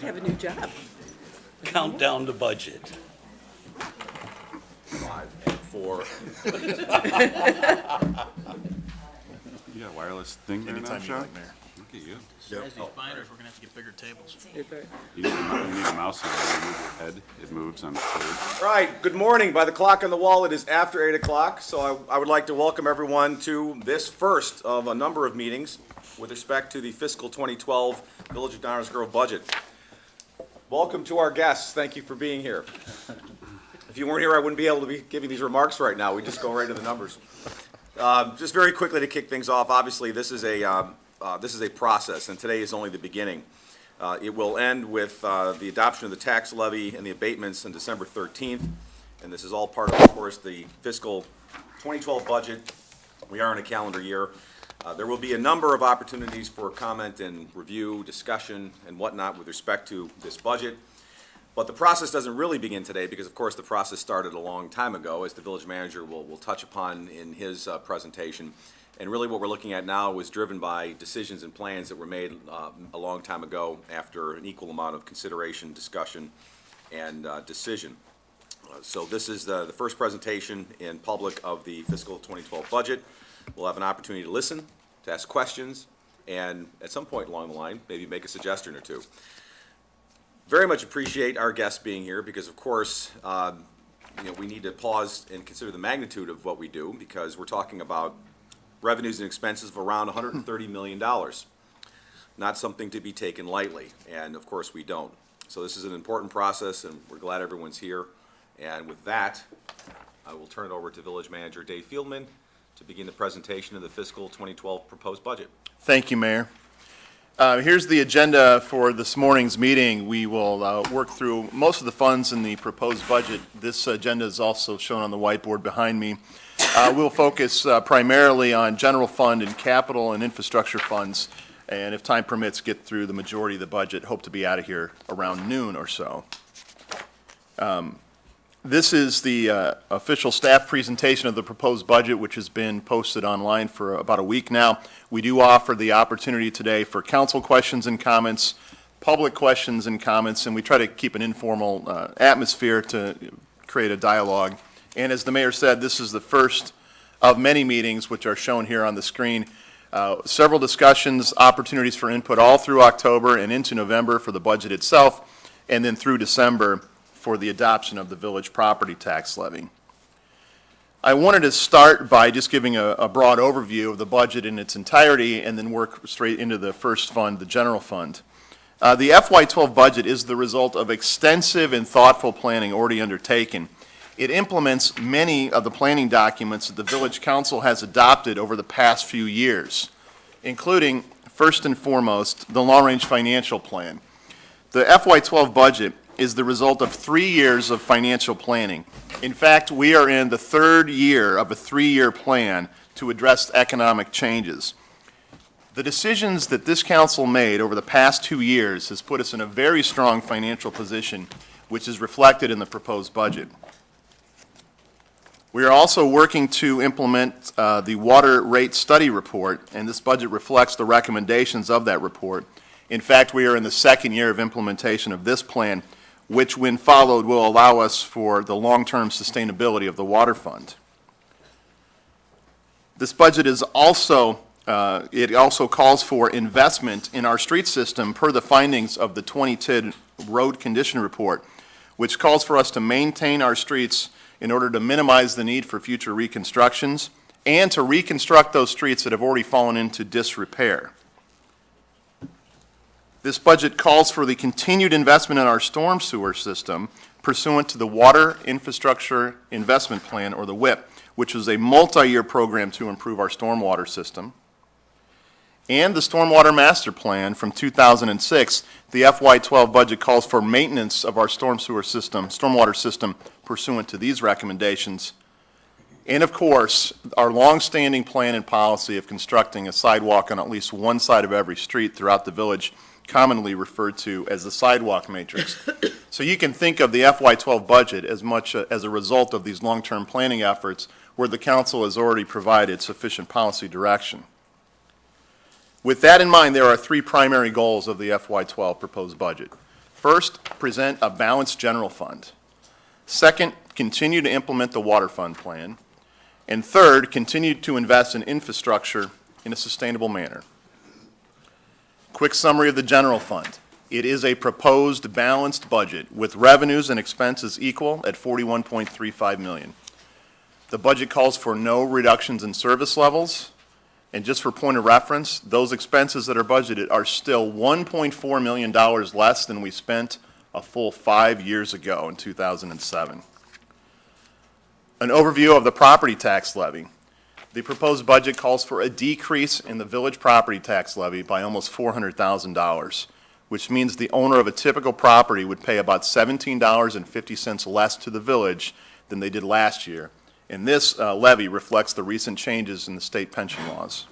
Have a new job. Countdown to budget. 5, 4. You got a wireless thing there now, Anytime you Sean? like, Mayor. Look at you. As these binders, we're gonna have to get bigger tables. You need a mouse here. You move your head. It moves on the third. All right, good morning. By the clock on the wall, it is after 8 o'clock, so I would like to welcome everyone to this first of a number of meetings with respect to the fiscal 2012 Village of Downers Grove budget. Welcome to our guests. Thank you for being here. If you weren't here, I wouldn't be able to be giving these remarks right now. We just go right to the numbers. Just very quickly to kick things off, obviously, this is a process, and today is only the beginning. It will end with the adoption of the tax levy and the abatements on December 13th, and this is all part of course, the fiscal 2012 budget. We are in a calendar year. There will be a number of opportunities for comment and review, discussion, and whatnot with respect to this budget. But the process doesn't really begin today because, of course, the process started a long time ago, as the village manager will touch upon in his presentation. And really what we're looking at now was driven by decisions and plans that were made a long time ago after an equal amount of consideration, discussion, and decision. So this is the first presentation in public of the fiscal 2012 budget. We'll have an opportunity to listen, to ask questions, and at some point along the line, maybe make a suggestion or two. Very much appreciate our guests being here because, of course, we need to pause and consider the magnitude of what we do because we're talking about revenues and expenses of around $130 million. Not something to be taken lightly, and of course we don't. So this is an important process, and we're glad everyone's here. And with that, I will turn it over to Village Manager Dave Fieldman to begin the presentation of the fiscal 2012 proposed budget. Thank you, Mayor. Here's the agenda for this morning's meeting. We will work through most of the funds in the proposed budget. This agenda is also shown on the whiteboard behind me. We'll focus primarily on general fund and capital and infrastructure funds, and if time permits, get through the majority of the budget. Hope to be out of here around noon or so. This is the official staff presentation of the proposed budget, which has been posted online for about a week now. We do offer the opportunity today for council questions and comments, public questions and comments, and we try to keep an informal atmosphere to create a dialogue. And as the mayor said, this is the first of many meetings, which are shown here on the screen. Several discussions, opportunities for input all through October and into November for the budget itself, and then through December for the adoption of the village property tax levy. I wanted to start by just giving a broad overview of the budget in its entirety and then work straight into the first fund, the general fund. The FY12 budget is the result of extensive and thoughtful planning already undertaken. It implements many of the planning documents that the Village Council has adopted over the past few years, including, first and foremost, the long-range financial plan. The FY12 budget is the result of 3 years of financial planning. In fact, we are in the third year of a 3-year plan to address economic changes. The decisions that this council made over the past 2 years has put us in a very strong financial position, which is reflected in the proposed budget. We are also working to implement the water rate study report, and this budget reflects the recommendations of that report. In fact, we are in the second year of implementation of this plan, which, when followed, will allow us for the long-term sustainability of the water fund. This budget is also, it also calls for investment in our street system per the findings of the 2010 road condition report, which calls for us to maintain our streets in order to minimize the need for future reconstructions and to reconstruct those streets that have already fallen into disrepair. This budget calls for the continued investment in our storm sewer system pursuant to the Water Infrastructure Investment Plan, or the WIP, which is a multi-year program to improve our stormwater system. And the Stormwater Master Plan from 2006, the FY12 budget calls for maintenance of our stormwater system pursuant to these recommendations. And of course, our long-standing plan and policy of constructing a sidewalk on at least one side of every street throughout the village, commonly referred to as the sidewalk matrix. So you can think of the FY12 budget as much as a result of these long-term planning efforts where the council has already provided sufficient policy direction. With that in mind, there are 3 primary goals of the FY12 proposed budget. First, present a balanced general fund. Second, continue to implement the water fund plan. And third, continue to invest in infrastructure in a sustainable manner. Quick summary of the general fund. It is a proposed balanced budget with revenues and expenses equal at $41.35 million. The budget calls for no reductions in service levels. And just for point of reference, those expenses that are budgeted are still $1.4 million less than we spent a full 5 years ago in 2007. An overview of the property tax levy. The proposed budget calls for a decrease in the village property tax levy by almost $400,000, which means the owner of a typical property would pay about $17.50 less to the village than they did last year. And this levy reflects the recent changes in the state pension laws.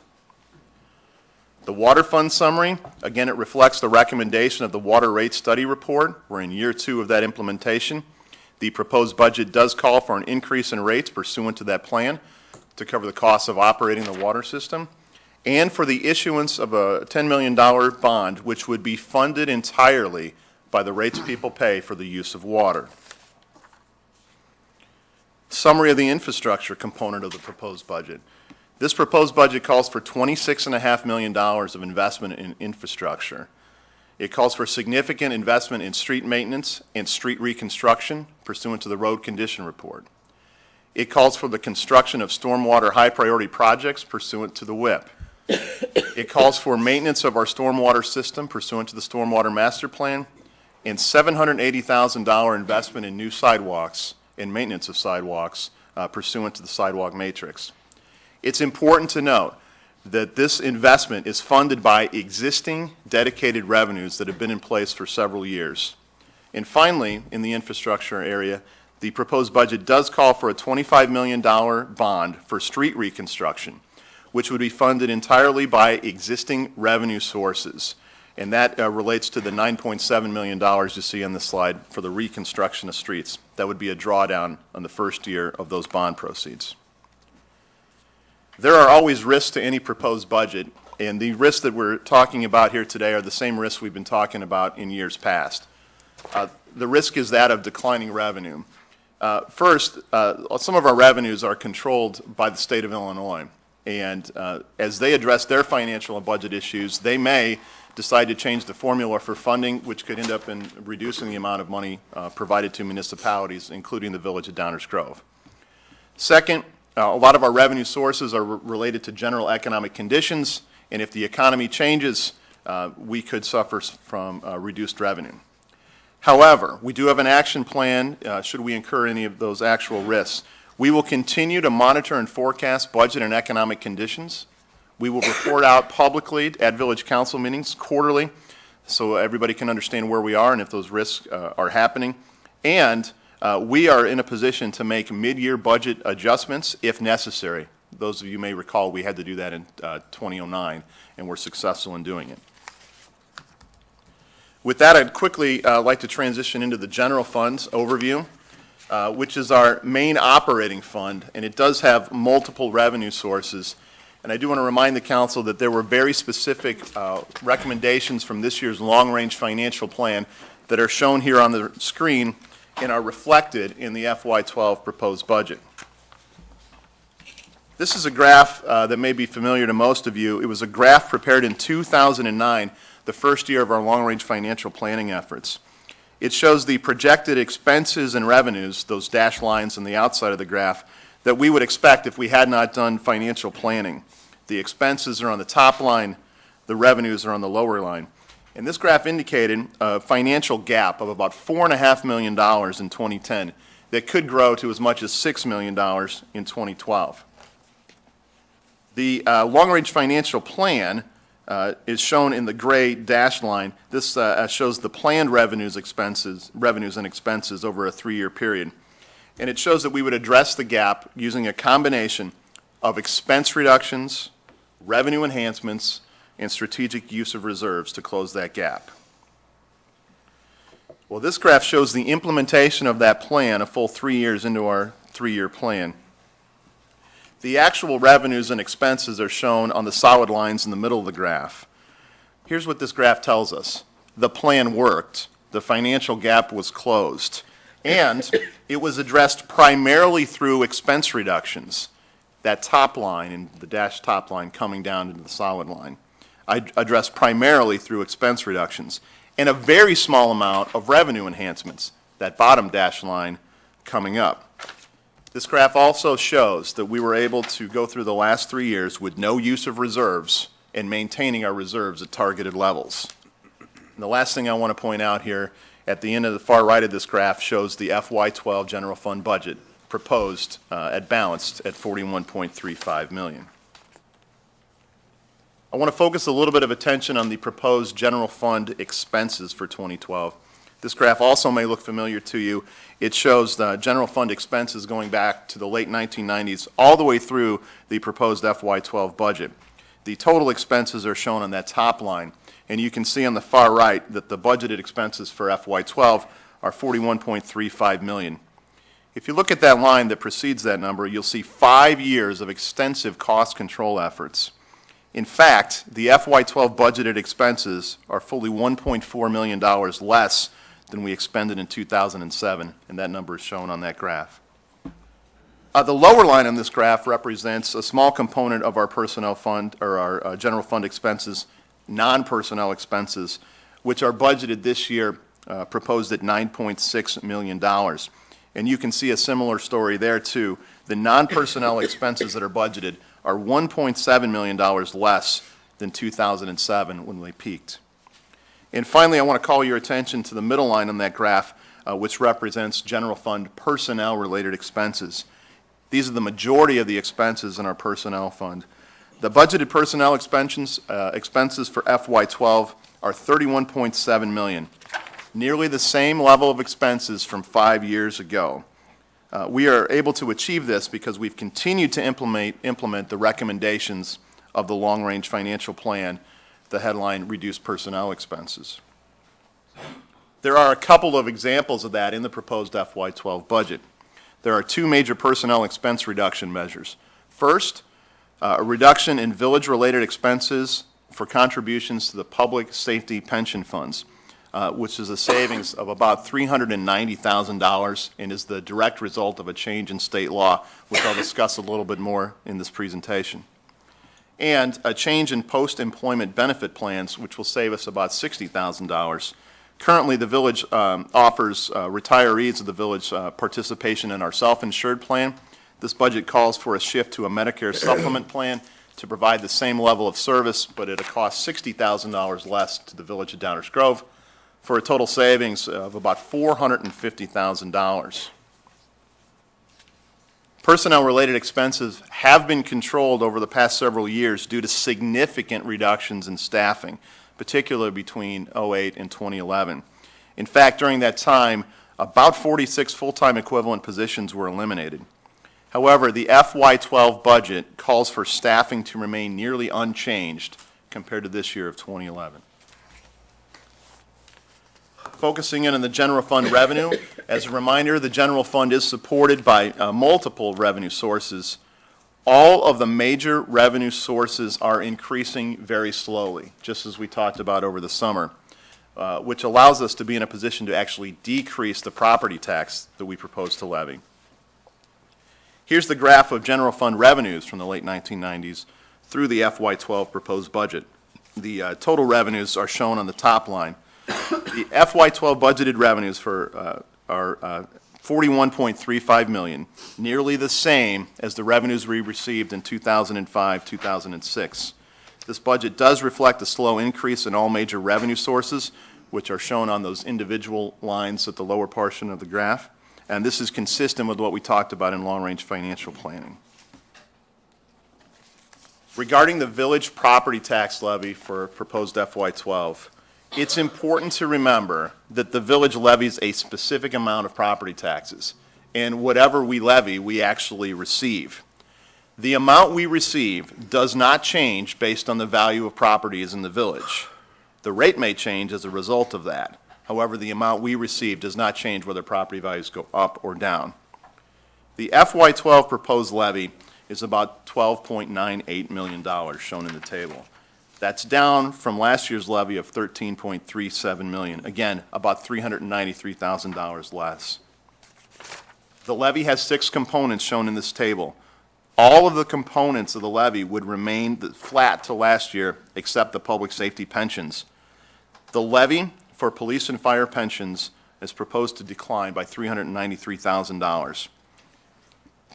The water fund summary, again, it reflects the recommendation of the water rate study report. We're in year 2 of that implementation. The proposed budget does call for an increase in rates pursuant to that plan to cover the costs of operating the water system, and for the issuance of a $10 million bond, which would be funded entirely by the rates people pay for the use of water. Summary of the infrastructure component of the proposed budget. This proposed budget calls for $26.5 million of investment in infrastructure. It calls for significant investment in street maintenance and street reconstruction pursuant to the road condition report. It calls for the construction of stormwater high-priority projects pursuant to the WIP. It calls for maintenance of our stormwater system pursuant to the Stormwater Master Plan, and $780,000 investment in new sidewalks and maintenance of sidewalks pursuant to the sidewalk matrix. It's important to note that this investment is funded by existing dedicated revenues that have been in place for several years. And finally, in the infrastructure area, the proposed budget does call for a $25 million bond for street reconstruction, which would be funded entirely by existing revenue sources. And that relates to the $9.7 million you see on the slide for the reconstruction of streets. That would be a drawdown on the first year of those bond proceeds. There are always risks to any proposed budget, and the risks that we're talking about here today are the same risks we've been talking about in years past. The risk is that of declining revenue. First, some of our revenues are controlled by the state of Illinois, and as they address their financial and budget issues, they may decide to change the formula for funding, which could end up in reducing the amount of money provided to municipalities, including the village of Downers Grove. Second, a lot of our revenue sources are related to general economic conditions, and if the economy changes, we could suffer from reduced revenue. However, we do have an action plan should we incur any of those actual risks. We will continue to monitor and forecast budget and economic conditions. We will report out publicly at village council meetings quarterly so everybody can understand where we are and if those risks are happening. And we are in a position to make mid-year budget adjustments if necessary. Those of you may recall we had to do that in 2009, and we're successful in doing it. With that, I'd quickly like to transition into the general funds overview, which is our main operating fund, and it does have multiple revenue sources. And I do want to remind the council that there were very specific recommendations from this year's long-range financial plan that are shown here on the screen and are reflected in the FY12 proposed budget. This is a graph that may be familiar to most of you. It was a graph prepared in 2009, the first year of our long-range financial planning efforts. It shows the projected expenses and revenues, those dashed lines on the outside of the graph, that we would expect if we had not done financial planning. The expenses are on the top line, the revenues are on the lower line. And this graph indicated a financial gap of about $4.5 million in 2010 that could grow to as much as $6 million in 2012. The long-range financial plan is shown in the gray dashed line. This shows the planned revenues and expenses over a 3-year period. And it shows that we would address the gap using a combination of expense reductions, revenue enhancements, and strategic use of reserves to close that gap. Well, this graph shows the implementation of that plan a full 3 years into our 3-year plan. The actual revenues and expenses are shown on the solid lines in the middle of the graph. Here's what this graph tells us. The plan worked. the financial gap was closed, and it was addressed primarily through expense reductions. That top line, and the dashed top line coming down into the solid line, addressed primarily through expense reductions, and a very small amount of revenue enhancements, that bottom dashed line coming up. This graph also shows that we were able to go through the last 3 years with no use of reserves and maintaining our reserves at targeted levels. And the last thing I want to point out here, at the end of the far right of this graph, shows the FY12 general fund budget proposed at balanced at $41.35 million. I want to focus a little bit of attention on the proposed general fund expenses for 2012. This graph also may look familiar to you. It shows the general fund expenses going back to the late 1990s all the way through the proposed FY12 budget. The total expenses are shown on that top line, and you can see on the far right that the budgeted expenses for FY12 are $41.35 million. If you look at that line that precedes that number, you'll see 5 years of extensive cost control efforts. In fact, the FY12 budgeted expenses are fully $1.4 million less than we expended in 2007, and that number is shown on that graph. The lower line on this graph represents a small component of our personnel fund, or our general fund expenses, non-personnel expenses, which are budgeted this year, proposed at $9.6 million. And you can see a similar story there too. The non-personnel expenses that are budgeted are $1.7 million less than 2007 when they peaked. And finally, I want to call your attention to the middle line on that graph, which represents general fund personnel-related expenses. These are the majority of the expenses in our personnel fund. The budgeted personnel expenses for FY12 are $31.7 million, nearly the same level of expenses from 5 years ago. We are able to achieve this because we've continued to implement the recommendations of the long-range financial plan, the headline, Reduce Personnel Expenses. There are a couple of examples of that in the proposed FY12 budget. There are 2 major personnel expense reduction measures. First, a reduction in village-related expenses for contributions to the public safety pension funds, which is a savings of about $390,000 and is the direct result of a change in state law, which I'll discuss a little bit more in this presentation. And a change in post-employment benefit plans, which will save us about $60,000. Currently, the village offers retirees of the village participation in our self-insured plan. This budget calls for a shift to a Medicare supplement plan to provide the same level of service, but at a cost $60,000 less to the village of Downers Grove, for a total savings of about $450,000. Personnel-related expenses have been controlled over the past several years due to significant reductions in staffing, particularly between 2008 and 2011. In fact, during that time, about 46 full-time equivalent positions were eliminated. However, the FY12 budget calls for staffing to remain nearly unchanged compared to this year of 2011. Focusing in on the general fund revenue, as a reminder, the general fund is supported by multiple revenue sources. All of the major revenue sources are increasing very slowly, just as we talked about over the summer, which allows us to be in a position to actually decrease the property tax that we propose to levy. Here's the graph of general fund revenues from the late 1990s through the FY12 proposed budget. The total revenues are shown on the top line. The FY12 budgeted revenues are $41.35 million, nearly the same as the revenues we received in 2005-2006. This budget does reflect a slow increase in all major revenue sources, which are shown on those individual lines at the lower portion of the graph, and this is consistent with what we talked about in long-range financial planning. Regarding the village property tax levy for proposed FY12, it's important to remember that the village levies a specific amount of property taxes, and whatever we levy, we actually receive. The amount we receive does not change based on the value of properties in the village. The rate may change as a result of that. However, the amount we receive does not change whether property values go up or down. The FY12 proposed levy is about $12.98 million, shown in the table. That's down from last year's levy of $13.37 million. Again, about $393,000 less. The levy has 6 components shown in this table. All of the components of the levy would remain flat to last year, except the public safety pensions. The levy for police and fire pensions is proposed to decline by $393,000.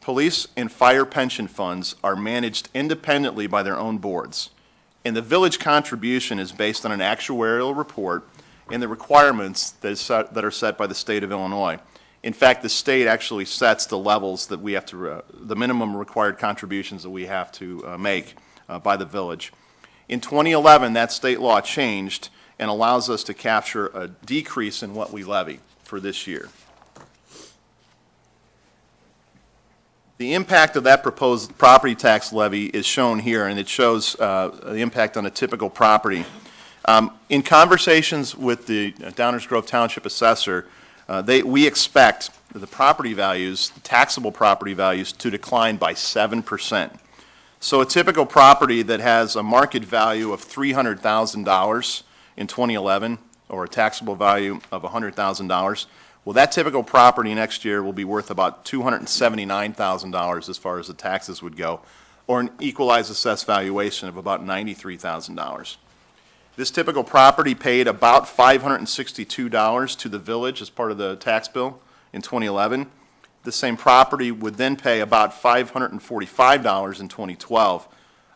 Police and fire pension funds are managed independently by their own boards, and the village contribution is based on an actuarial report and the requirements that are set by the state of Illinois. In fact, the state actually sets the levels that we have to, the minimum required contributions that we have to make by the village. In 2011, that state law changed and allows us to capture a decrease in what we levy for this year. The impact of that proposed property tax levy is shown here, and it shows the impact on a typical property. In conversations with the Downers Grove Township assessor, we expect the property values, the taxable property values, to decline by 7%. So a typical property that has a market value of $300,000 in 2011, or a taxable value of $100,000, well, that typical property next year will be worth about $279,000 as far as the taxes would go, or an equalized assessed valuation of about $93,000. This typical property paid about $562 to the village as part of the tax bill in 2011. The same property would then pay about $545 in 2012,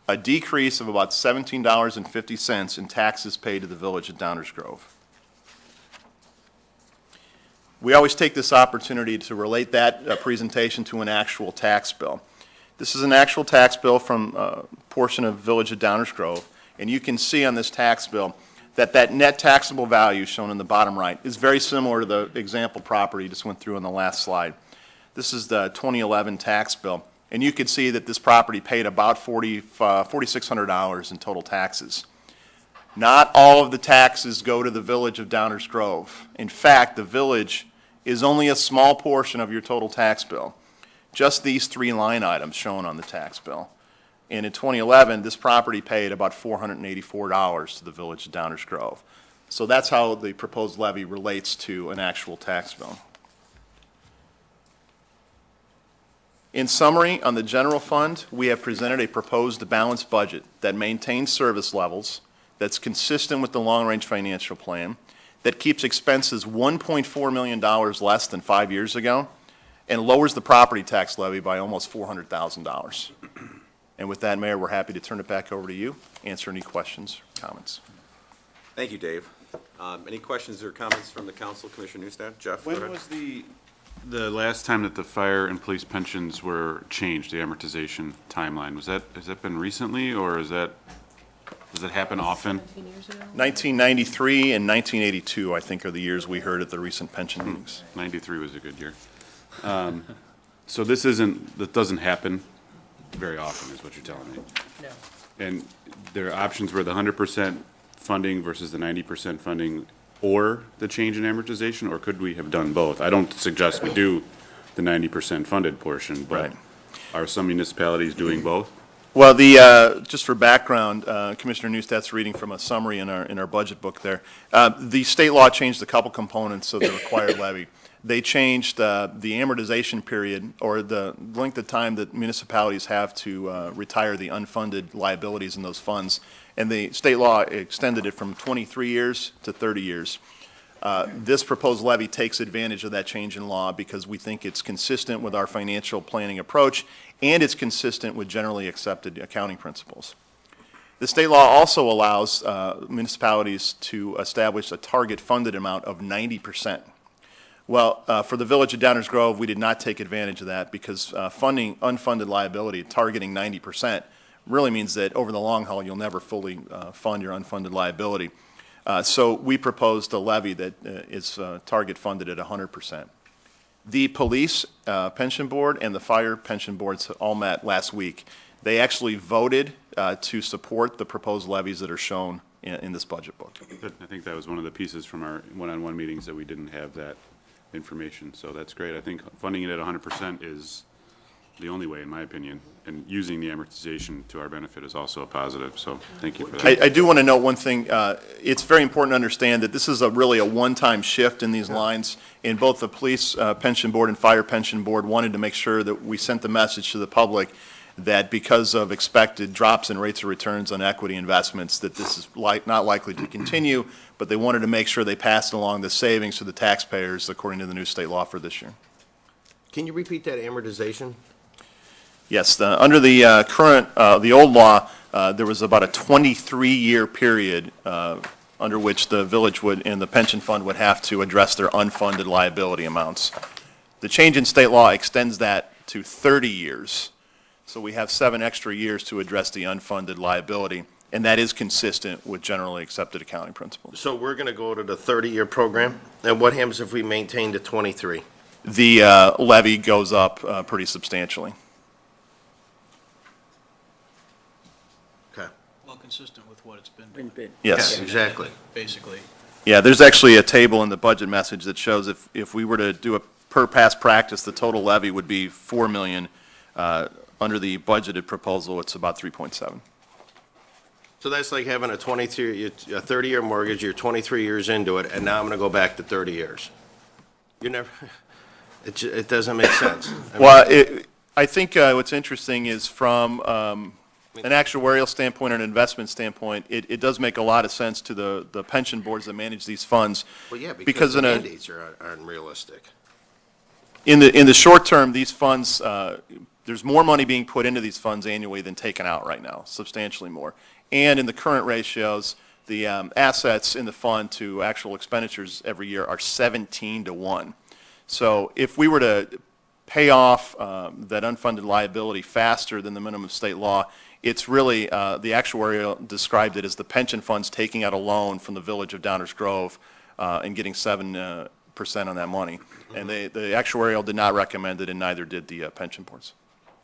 a decrease of about $17.50 in taxes paid to the village of Downers Grove. We always take this opportunity to relate that presentation to an actual tax bill. This is an actual tax bill from a portion of Village of Downers Grove, and you can see on this tax bill that that net taxable value shown in the bottom right is very similar to the example property you just went through on the last slide. This is the 2011 tax bill, and you can see that this property paid about $4,600 in total taxes. Not all of the taxes go to the Village of Downers Grove. In fact, the village is only a small portion of your total tax bill. Just these 3 line items shown on the tax bill. And in 2011, this property paid about $484 to the Village of Downers Grove. So that's how the proposed levy relates to an actual tax bill. In summary, on the general fund, we have presented a proposed balanced budget that maintains service levels, that's consistent with the long-range financial plan, that keeps expenses $1.4 million less than 5 years ago, and lowers the property tax levy by almost $400,000. And with that, Mayor, we're happy to turn it back over to you, answer any questions, comments. Thank you, Dave. Any questions or comments from the council? Commissioner Neustadt? Jeff? go When ahead. was the last time that the fire and police pensions were changed, the amortization timeline? Has that been recently, or does it happen often? 1993 and 1982, I think, are the years we heard at the recent pension meetings. 93 was a good year. So that doesn't happen very often, is what you're telling me. No. And there are options where the 100% funding versus the 90% funding, or the change in amortization, or could we have done both? I don't suggest we do the 90% funded portion, but Right. are some municipalities doing both? Well, just for background, Commissioner Neustadt's reading from a summary in our budget book there. The state law changed a couple components of the required levy. They changed the amortization period, or the length of time that municipalities have to retire the unfunded liabilities in those funds. And the state law extended it from 23 years to 30 years. This proposed levy takes advantage of that change in law because we think it's consistent with our financial planning approach, and it's consistent with generally accepted accounting principles. The state law also allows municipalities to establish a target funded amount of 90%. Well, for the Village of Downers Grove, we did not take advantage of that because funding unfunded liability, targeting 90%, really means that over the long haul, you'll never fully fund your unfunded liability. So we proposed a levy that is target funded at 100%. The police pension board and the fire pension boards all met last week. They actually voted to support the proposed levies that are shown in this budget book. Good. I think that was one of the pieces from our one-on-one meetings that we didn't have that information, so that's great. I think funding it at 100% is the only way, in my opinion. And using the amortization to our benefit is also a positive, so thank you for that. I do want to note one thing. It's very important to understand that this is really a one-time shift in these lines. And both the police pension board and fire pension board wanted to make sure that we sent the message to the public that because of expected drops in rates of returns on equity investments, that this is not likely to continue, but they wanted to make sure they passed along the savings to the taxpayers according to the new state law for this year. Can you repeat that amortization? Yes, under the current, the old law, there was about a 23-year period under which the village would, and the pension fund would have to address their unfunded liability amounts. The change in state law extends that to 30 years. So we have 7 extra years to address the unfunded liability, and that is consistent with generally accepted accounting principles. So we're going to go to the 30-year program, and what happens if we maintain the 23? The levy goes up pretty substantially. Okay. Well, consistent with what it's been doing, Yes. Yeah, exactly. basically. Yeah, there's actually a table in the budget message that shows if we were to do a per past practice, the total levy would be 4 million. Under the budgeted proposal, it's about 3.7. So that's like having a 30-year mortgage, you're 23 years into it, and now I'm going to go back to 30 years. You never, it doesn't make sense. I mean, Well, I think what's interesting is from an actuarial standpoint and an investment standpoint, it does make a lot of sense to the pension boards that manage these funds. Well, yeah, because the mandates are unrealistic. In the short term, these funds, there's more money being put into these funds annually than taken out right now, substantially more. And in the current ratios, the assets in the fund to actual expenditures every year are 17-1. So if we were to pay off that unfunded liability faster than the minimum state law, it's really, the actuarial described it as the pension funds taking out a loan from the village of Downers Grove and getting 7% on that money. And the actuarial did not recommend it, and neither did the pension boards.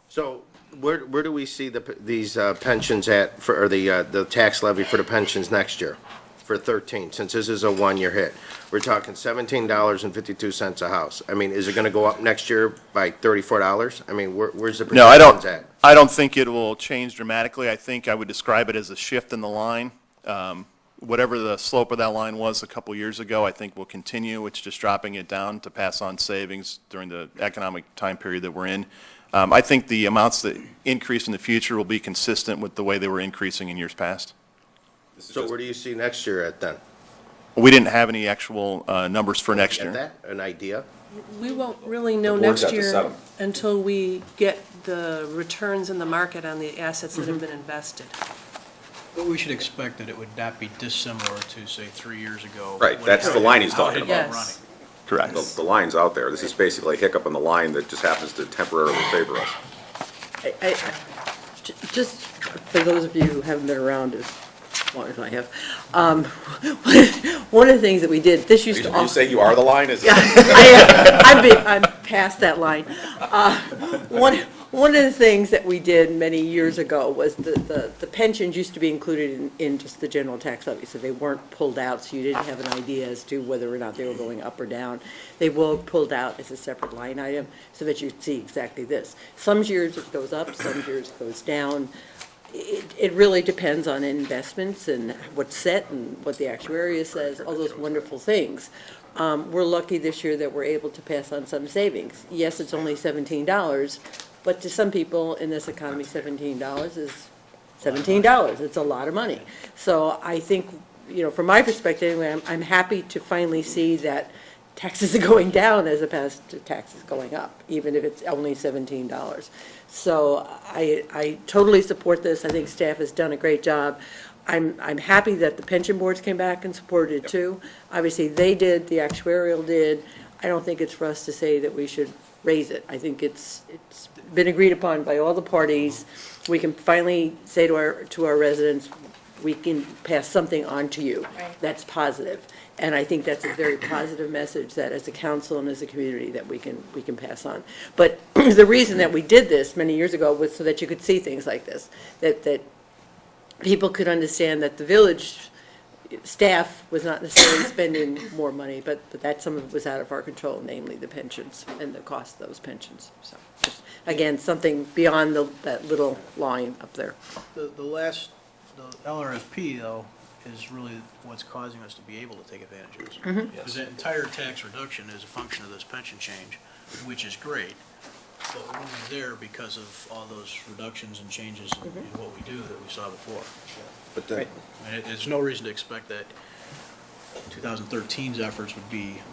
So where do we see these pensions at, or the tax levy for the pensions next year, for 13, since this is a one-year hit? We're talking $17.52 a house. I mean, is it going to go up next year by $34? I mean, where's the No, projections at? I don't think it will change dramatically. I think I would describe it as a shift in the line. Whatever the slope of that line was a couple years ago, I think will continue. It's just dropping it down to pass on savings during the economic time period that we're in. I think the amounts that increase in the future will be consistent with the way they were increasing in years past. So where do you see next year at then? We didn't have any actual numbers for next Get year. that? An idea? We won't really know The board's next got to set year 'em. until we get the returns in the market on the assets that have been invested. But we should expect that it would not be dissimilar to, say, 3 years ago. Right, when that's it the line he's was talking out about. and Yes. Correct. The line's out there. This is basically a hiccup in the line that just happens to temporarily favor us. Just for those of you who haven't been around as long as I have, one of the things that we did, this used to. You say you are the line? Is I'm past that line. One of the things that we did many years ago was the pensions used to be included in just the general tax levy, so they weren't pulled out, so you didn't have an idea as to whether or not they were going up or down. They were pulled out as a separate line item so that you'd see exactly this. Some years it goes up, some years it goes down. It really depends on investments and what's set and what the actuary says, all those wonderful things. We're lucky this year that we're able to pass on some savings. Yes, it's only $17, but to some people in this economy, $17 is $17. It's a lot of money. So I think, from my perspective, I'm happy to finally see that taxes are going down as opposed to taxes going up, even if it's only $17. So I totally support this. I think staff has done a great job. I'm happy that the pension boards came back and supported it too. Obviously, they did, the actuarial did. I don't think it's for us to say that we should raise it. I think it's been agreed upon by all the parties. We can finally say to our residents, we can pass something on to you that's positive. And I think that's a very positive message that as a council and as a community that we can pass on. But the reason that we did this many years ago was so that you could see things like this, that people could understand that the village staff was not necessarily spending more money, but that some of it was out of our control, namely the pensions and the cost of those pensions. So, just, again, something beyond that little line up there. The LRFP, though, is really what's causing us to be able to take advantage of this. Because that entire tax reduction is a function of this pension change, which is great, but we're only there because of all those reductions and changes in what we do that we saw before. But the, And there's no reason to expect that 2013's efforts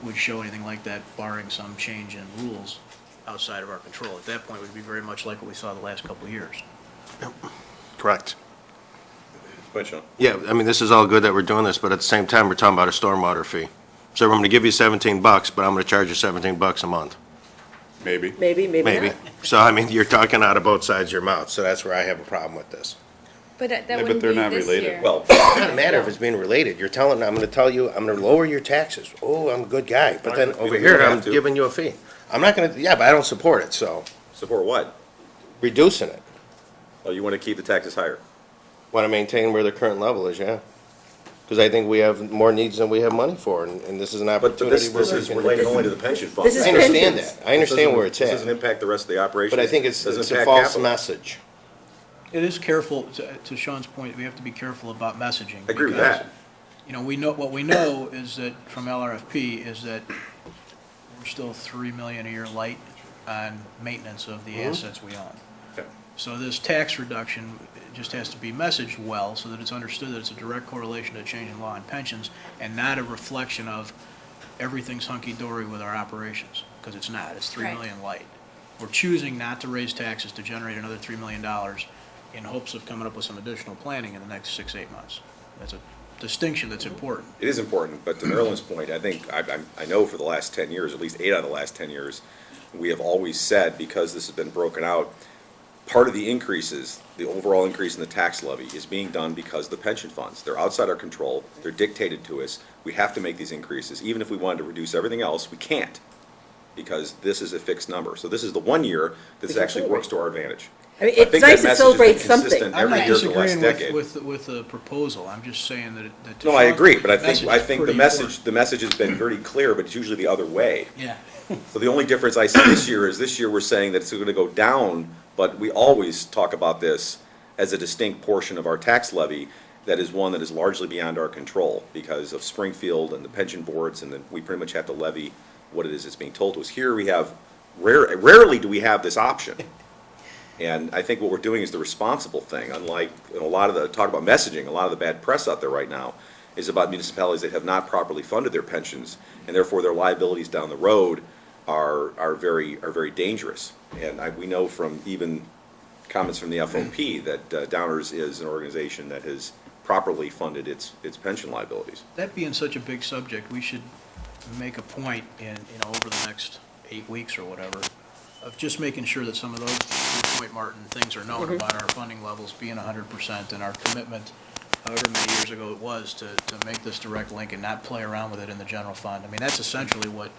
would show anything like that, barring some change in rules outside of our control. At that point, it would be very much like what we saw the last couple of years. Correct. Go ahead, Sean. yeah, I mean, this is all good that we're doing this, but at the same time, we're talking about a stormwater fee. So I'm gonna give you $17, but I'm gonna charge you $17 a month. Maybe. Maybe Maybe. not. So, I mean, you're talking out of both sides of your mouth, so that's where I have a problem with this. But that but wouldn't they're be not this related. year. Well, It doesn't matter if it's being related. You're telling, I'm gonna tell you, I'm gonna lower your taxes. Oh, I'm a good guy. But then We over don't here, have I'm to. giving you a fee. I'm not gonna, yeah, but I don't support it, so support what? reducing it. Oh, you want to keep the taxes higher? Want to maintain where the current level is, yeah. Because I think we have more needs than we have money for, and this is an But opportunity. this where is we can- related only to the pension fund. This is I understand pensions. that. I understand where it's This doesn't at. impact the rest of the operation. But I think it's Doesn't a impact false capital. message. It is careful, to Sean's point, we have to be careful about messaging. I agree with because, that. You know, what we know is that, from LRFP, is that we're still 3 million a year light on maintenance of the assets we own. Okay. So this tax reduction just has to be messaged well, so that it's understood that it's a direct correlation to a change in law and pensions, and not a reflection of everything's hunky-dory with our operations, because it's not, it's 3 Right. million light. We're choosing not to raise taxes to generate another $3 million in hopes of coming up with some additional planning in the next 6-8 months. That's a distinction that's important. It is important, but to Marilyn's point, I think, I know for the last 10 years, at least 8 out of the last 10 years, we have always said, because this has been broken out, part of the increases, the overall increase in the tax levy is being done because of the pension funds. They're outside our control, they're dictated to us, we have to make these increases. Even if we wanted to reduce everything else, we can't, because this is a fixed number. So this is the 1 year that actually works to our advantage. I mean, I it's think that nice to message has celebrate been something. consistent I'm every not year for the last disagreeing decade. with the proposal, I'm just saying that. No, I agree, but I message think, is the pretty message has been very clear, but it's usually the other way. important. Yeah. So the only difference I see this year is this year we're saying that it's gonna go down, but we always talk about this as a distinct portion of our tax levy that is one that is largely beyond our control because of Springfield and the pension boards, and then we pretty much have to levy what it is that's being told to us. Here we have, rarely do we have this option. And I think what we're doing is the responsible thing, unlike, a lot of the, talk about messaging, a lot of the bad press out there right now is about municipalities that have not properly funded their pensions, and therefore their liabilities down the road are very dangerous. And we know from even comments from the FOP that Downers is an organization that has properly funded its pension liabilities. That being such a big subject, we should make a point over the next 8 weeks or whatever, of just making sure that some of those, to your point, Martin, things are known about our funding levels being 100% and our commitment, however many years ago it was, to make this direct link and not play around with it in the general fund. I mean, that's essentially what,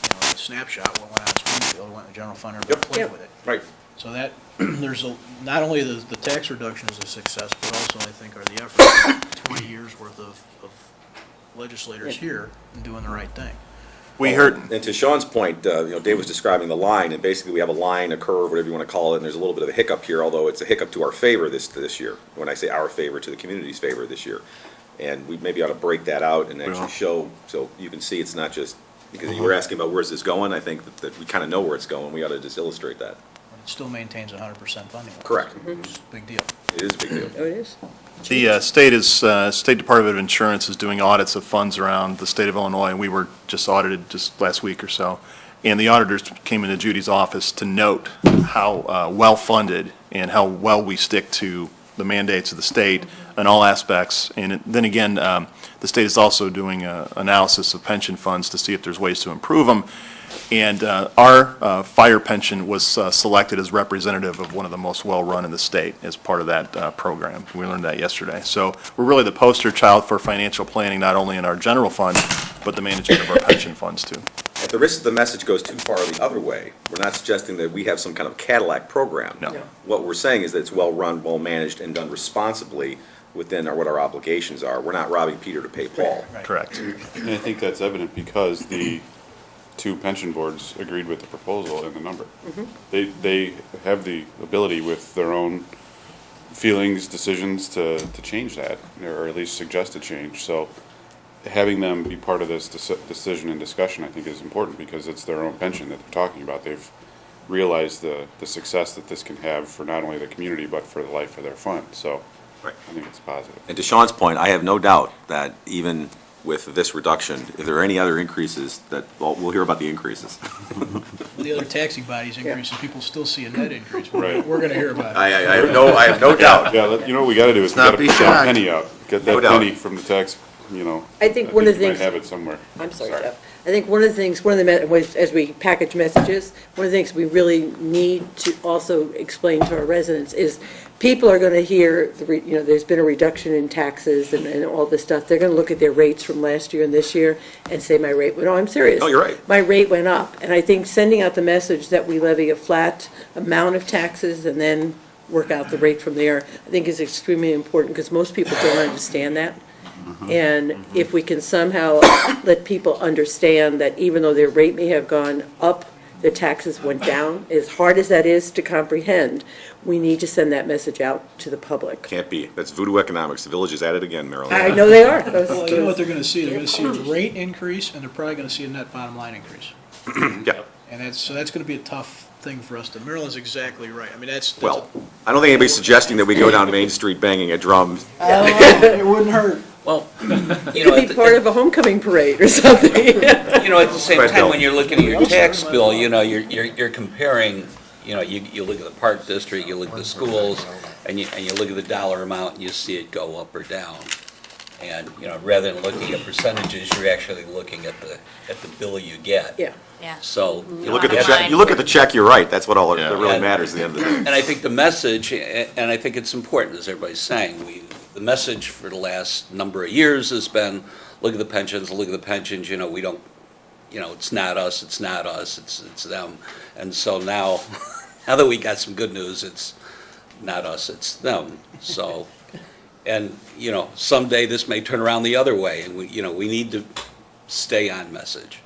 the snapshot, what went on in Springfield, went in the general fund, everybody played Yep. with it. Right. So that, there's not only the tax reduction is a success, but also I think are the efforts of 20 years worth of legislators here in doing the right thing. We heard, And to Sean's point, Dave was describing the line, and basically we have a line, a curve, whatever you want to call it, and there's a little bit of a hiccup here, although it's a hiccup to our favor this year. When I say our favor, to the community's favor this year. And we maybe ought to break that out and actually show, so you can see it's not just, because you were asking about where's this going, I think that we kind of know where it's going, we ought to just illustrate that. It still maintains 100% funding. level. Correct. Which is a big deal. It is a big deal. Oh, it is? the State Department of Insurance is doing audits of funds around the state of Illinois, and we were just audited just last week or so. And the auditors came into Judy's office to note how well-funded and how well we stick to the mandates of the state in all aspects. And then again, the state is also doing an analysis of pension funds to see if there's ways to improve them. And our fire pension was selected as representative of one of the most well-run in the state as part of that program. We learned that yesterday. So we're really the poster child for financial planning, not only in our general fund, but the management of our pension funds too. At the risk the message goes too far the other way, we're not suggesting that we have some kind of Cadillac program. No. What we're saying is that it's well-run, well-managed, and done responsibly within what our obligations are. We're not robbing Peter to pay Paul. Correct. And I think that's evident because the two pension boards agreed with the proposal and the number. They have the ability with their own feelings, decisions to change that, or at least suggest a change. So having them be part of this decision and discussion, I think, is important because it's their own pension that they're talking about. They've realized the success that this can have for not only the community, but for the life of their fund. So Right. I think it's positive. And to Sean's point, I have no doubt that even with this reduction, if there are any other increases, that, well, we'll hear about the increases. The other taxing bodies increase, and people still see a net increase. Right. We're gonna hear about it. I have no doubt. Yeah, you know what we gotta do is we not gotta be put that shocked. penny up, get No that doubt. penny from the tax, you know. I think one of the you might things- have it somewhere. I'm sorry, Jeff. I think one of the things, as we package messages, one of the things we really need to also explain to our residents is people are going to hear, there's been a reduction in taxes and all this stuff. They're going to look at their rates from last year and this year and say, my rate, no, I'm serious. No, you're right. My rate went up. And I think sending out the message that we levy a flat amount of taxes and then work out the rate from there, I think is extremely important because most people don't understand that. And if we can somehow let people understand that even though their rate may have gone up, their taxes went down, as hard as that is to comprehend, we need to send that message out to the public. Can't be. That's voodoo economics. The village is at it again, Marilyn. I know they are. Well, you know what they're gonna see? They're gonna see a rate increase, and they're probably gonna see a net bottom line increase. Yeah. And that's gonna be a tough thing for us to, Marilyn's exactly right. I mean, that's. Well, I don't think anybody's suggesting that we go down Main Street banging a drum. It wouldn't hurt. Well, you know, It could be part of a homecoming parade or something. you know, at the same Right, time, Bill. when you're looking at your tax bill, you know, you're comparing, you know, you look at the park district, you look at the schools, and you look at the dollar amount, and you see it go up or down. And, you know, rather than looking at percentages, you're actually looking at the bill you get. Yeah. Yeah. So. You look at the check, you look at the check, you're right. That's what all that Yeah. really matters at the end of the day. And I think the message, and I think it's important, as everybody's saying, the message for the last number of years has been, look at the pensions, you know, we don't, you know, it's not us, it's them. And so now, now that we got some good news, it's not us, it's them. So, and, you know, someday this may turn around the other way, and we need to stay on message.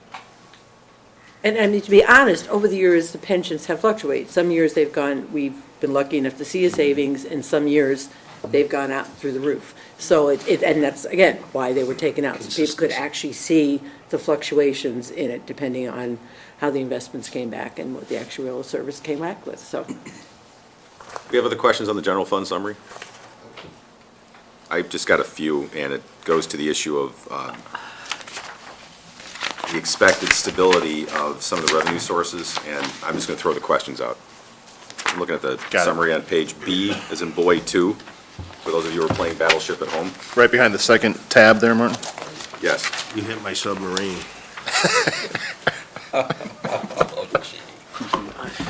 And I mean, to be honest, over the years, the pensions have fluctuated. Some years we've been lucky enough to see a savings, and some years they've gone out through the roof. So and that's, again, why they were taken out, so people could actually see the fluctuations in it, depending on how the investments came back and what the actuarial service came back with, so. We have other questions on the general fund summary? I've just got a few, and it goes to the issue of the expected stability of some of the revenue sources, and I'm just going to throw the questions out. I'm looking at the Got it. summary on page B, as in boy 2, for those of you who are playing Battleship at home. Right behind the second tab there, Martin. Yes. You hit my submarine. Oh, gee.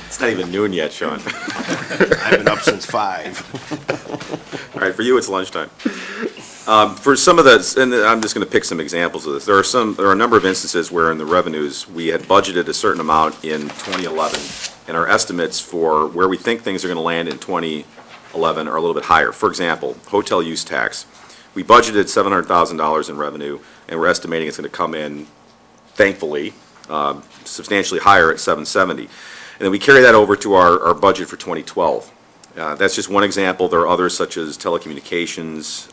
It's not even noon yet, Sean. I've been up since 5. All right, for you, it's lunchtime. For some of the, and I'm just going to pick some examples of this. There are a number of instances where in the revenues, we had budgeted a certain amount in 2011, and our estimates for where we think things are going to land in 2011 are a little bit higher. For example, hotel use tax. We budgeted $700,000 in revenue, and we're estimating it's going to come in, thankfully, substantially higher at 770. And then we carry that over to our budget for 2012. That's just one example. There are others such as telecommunications,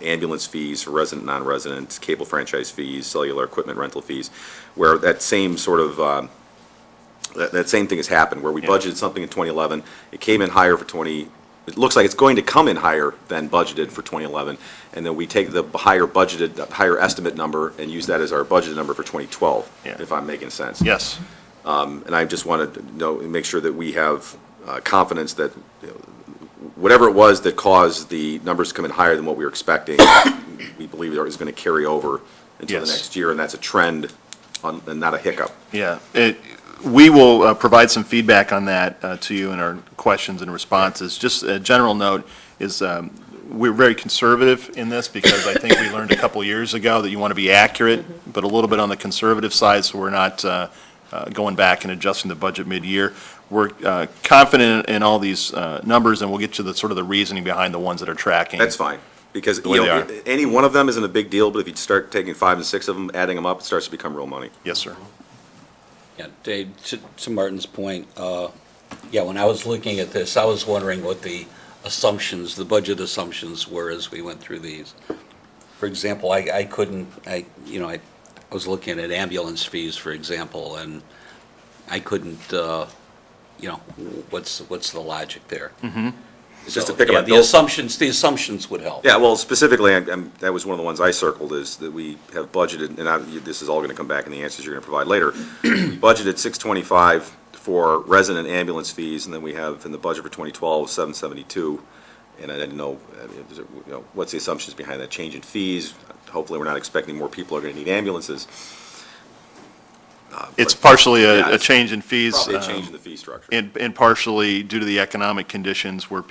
ambulance fees for resident, non-resident, cable franchise fees, cellular equipment rental fees, where that same sort of, that same thing has happened, where we budgeted something in 2011, it came in higher for it looks like it's going to come in higher than budgeted for 2011, and then we take the higher estimate number and use that as our budgeted number for 2012, Yeah. if I'm making sense. Yes. And I just wanted to make sure that we have confidence that whatever it was that caused the numbers to come in higher than what we were expecting, we believe is going to carry over until the Yes. next year, and that's a trend and not a hiccup. Yeah, we will provide some feedback on that to you in our questions and responses. Just a general note is we're very conservative in this because I think we learned a couple years ago that you want to be accurate, but a little bit on the conservative side, so we're not going back and adjusting the budget mid-year. We're confident in all these numbers, and we'll get to the sort of the reasoning behind the ones that are tracking. That's fine. Because, The way they are. any one of them isn't a big deal, but if you start taking 5 and 6 of them, adding them up, it starts to become real money. Yes, sir. Yeah, Dave, to Martin's point, yeah, when I was looking at this, I was wondering what the assumptions, the budget assumptions were as we went through these. For example, I couldn't, I was looking at ambulance fees, for example, and I couldn't, what's the logic there? Just to So, pick up yeah, on the Bill's- assumptions would help. Yeah, well, specifically, that was one of the ones I circled, is that we have budgeted, and this is all gonna come back in the answers you're gonna provide later. We budgeted 625 for resident ambulance fees, and then we have in the budget for 2012, 772. And I didn't know, what's the assumptions behind that change in fees? Hopefully, we're not expecting more people are gonna need ambulances. It's partially Yeah, a it's change in fees. Probably a change in the fee structure. And partially due to the economic conditions where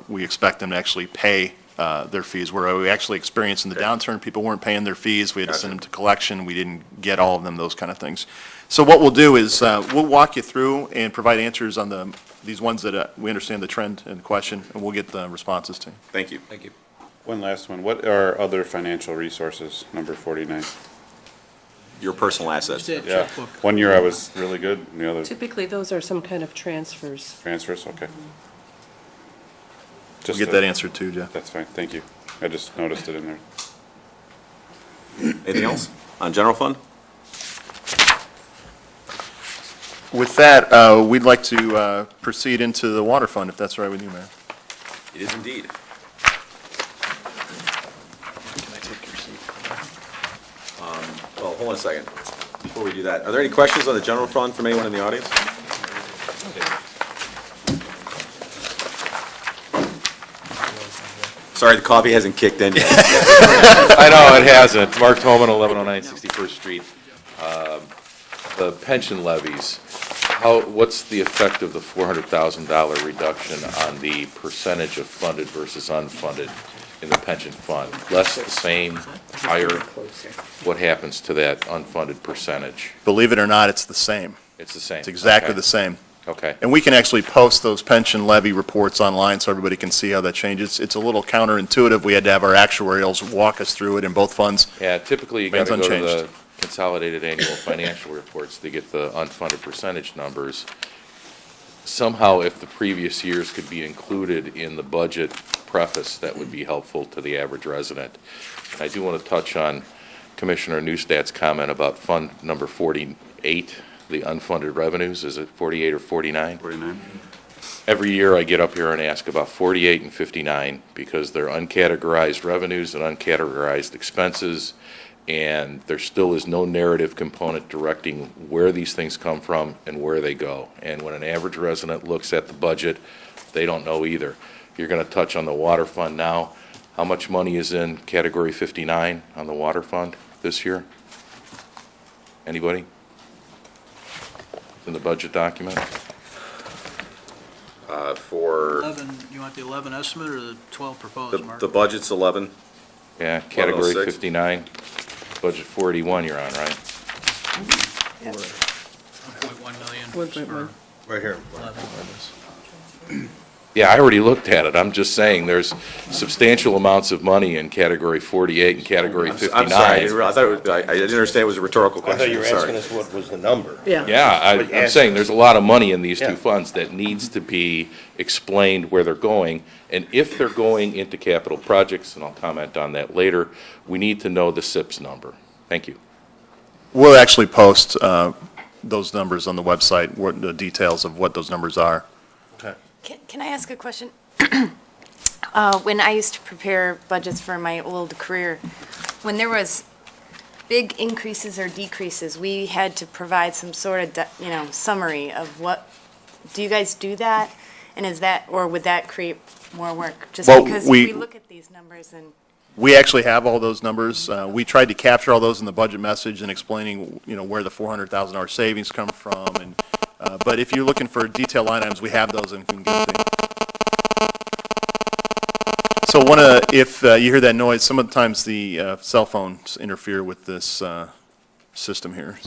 we expect them to actually pay their fees. Where we actually experienced in the downturn, people weren't paying their fees, we had to send them to collection, we didn't get all of them, those kind of things. So what we'll do is, we'll walk you through and provide answers on these ones that we understand the trend and the question, and we'll get the responses to you. Thank you. Thank you. One last one. What are other financial resources, number 49? Your personal assets. Just that Yeah, checkbook. one year I was really good, and the other Typically, those are some kind of transfers. transfers, okay. We'll Just get that answered too, Jeff. That's fine, thank you. I just noticed it in there. Anything else on general fund? With that, we'd like to proceed into the water fund, if that's all right with you, Mayor. It is indeed. Well, hold on a second. Before we do that, are there any questions on the general fund from anyone in the audience? Sorry, the coffee hasn't kicked in yet. I know, it hasn't. Mark Tolman, 1109 61st Street. The pension levies, what's the effect of the $400,000 reduction on the percentage of funded versus unfunded in the pension fund? Less, the same, higher? What happens to that unfunded percentage? Believe it or not, it's the same. It's the same? It's exactly Okay. the same. Okay. And we can actually post those pension levy reports online so everybody can see how that changes. It's a little counterintuitive. We had to have our actuarials walk us through it in both funds. Yeah, typically you got Remains to go to the unchanged. consolidated annual financial reports to get the unfunded percentage numbers. Somehow, if the previous years could be included in the budget preface, that would be helpful to the average resident. I do want to touch on Commissioner Newstat's comment about fund number 48, the unfunded revenues. Is it 48 or 49? 49? Every year I get up here and ask about 48 and 59 because they're uncategorized revenues and uncategorized expenses, and there still is no narrative component directing where these things come from and where they go. And when an average resident looks at the budget, they don't know either. You're going to touch on the water fund now. How much money is in category 59 on the water fund this year? Anybody? In the budget document? For 11, you want the 11 estimate or the 12 proposed, Mark? the budget's 11. Yeah, category 1106. 59, budget 481 you're on, right? 1.1 million. 1.1. Right here. Yeah, I already looked at it. I'm just saying, there's substantial amounts of money in category 48 and category I'm sorry, 59. I didn't understand it was a rhetorical I question. thought you were Sorry. asking us what was the number. Yeah. Yeah, But I'm saying there's a lot of money in these Yeah. two funds that needs to be explained where they're going. And if they're going into capital projects, and I'll comment on that later, we need to know the SIPS number. Thank you. We'll actually post those numbers on the website, the details of what those numbers are. Can I ask a question? When I used to prepare budgets for my old career, when there was big increases or decreases, we had to provide some sort of, summary of what, do you guys do that? And is that, or would that create more work? Just Well, because we- if we look at these numbers and, We actually have all those numbers. We tried to capture all those in the budget message and explaining, where the $400,000 savings come from. And but if you're looking for detailed line items, we have those and can give it to you. So if you hear that noise, sometimes the cell phones interfere with this system here.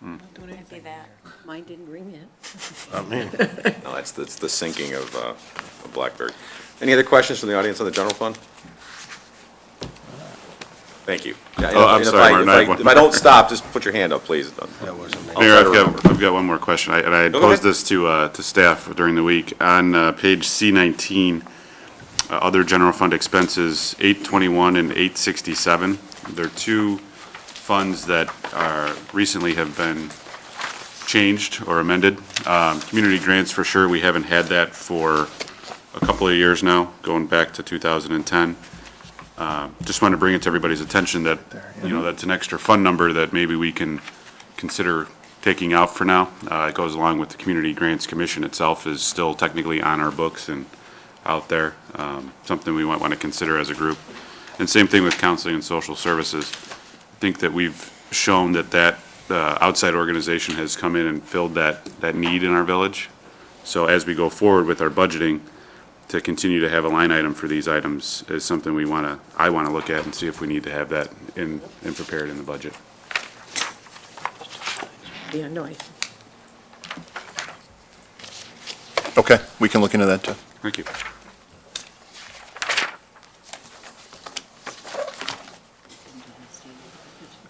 it'd be that. Mine didn't ring yet. Not me. No, that's the syncing of BlackBerry. Any other questions from the audience on the general fund? Thank you. Yeah, Oh, I'm and if sorry, I- Martin, if I I- have one. If I don't stop, just put your hand up, please. That wasn't me. I'll Mayor, try to remember. I've got one more question, and I had Go posed ahead. this to staff during the week. On page C19, other general fund expenses, 821 and 867, there are two funds that recently have been changed or amended. Community grants, for sure, we haven't had that for a couple of years now, going back to 2010. Just want to bring it to everybody's attention that, that's an extra fund number that maybe we can consider taking out for now. It goes along with the Community Grants Commission itself is still technically on our books and out there. Something we might want to consider as a group. And same thing with counseling and social services. I think that we've shown that outside organization has come in and filled that need in our village. So as we go forward with our budgeting, to continue to have a line item for these items is something I want to look at and see if we need to have that in prepared in the budget. Yeah, no, Okay, we can look into that too. Thank you.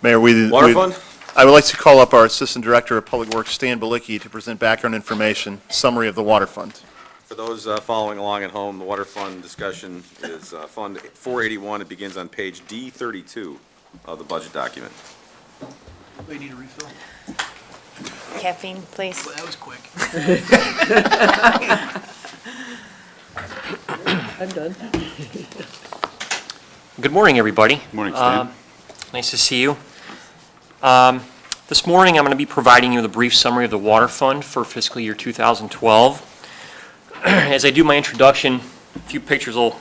Mayor, Water fund? I would like to call up our Assistant Director of Public Works, Stan Balicki, to present background information, summary of the water fund. For those following along at home, the water fund discussion is Fund 481. It begins on page D32 of the budget document. Anybody need a refill? Caffeine, please. Well, that was quick. I'm done. Good morning, everybody. Morning, Stan. Nice to see you. This morning, I'm going to be providing you with a brief summary of the water fund for fiscal year 2012. As I do my introduction, a few pictures will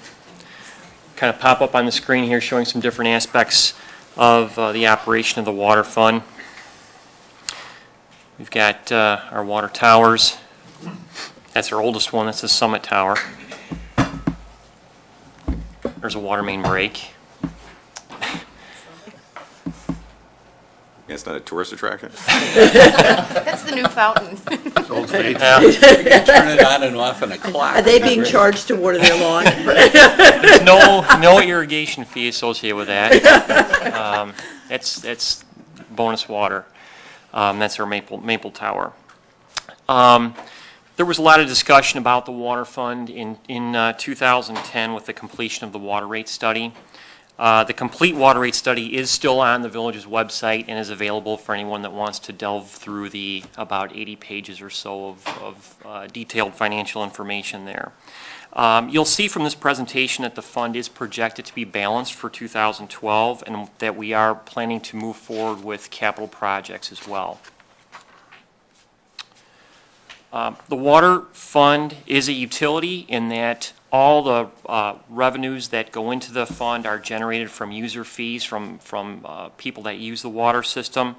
kind of pop up on the screen here showing some different aspects of the operation of the water fund. We've got our water towers. That's our oldest one. That's the Summit Tower. There's a water main break. It's not a tourist attraction? That's the new fountain. Old Faithful. Turn it on and off on a clock. Are they being charged to water their lawn? There's no irrigation fee associated with that. That's bonus water. That's our Maple Tower. There was a lot of discussion about the water fund in 2010 with the completion of the water rate study. The complete water rate study is still on the village's website and is available for anyone that wants to delve through the about 80 pages or so of detailed financial information there. You'll see from this presentation that the fund is projected to be balanced for 2012 and that we are planning to move forward with capital projects as well. The water fund is a utility in that all the revenues that go into the fund are generated from user fees from people that use the water system.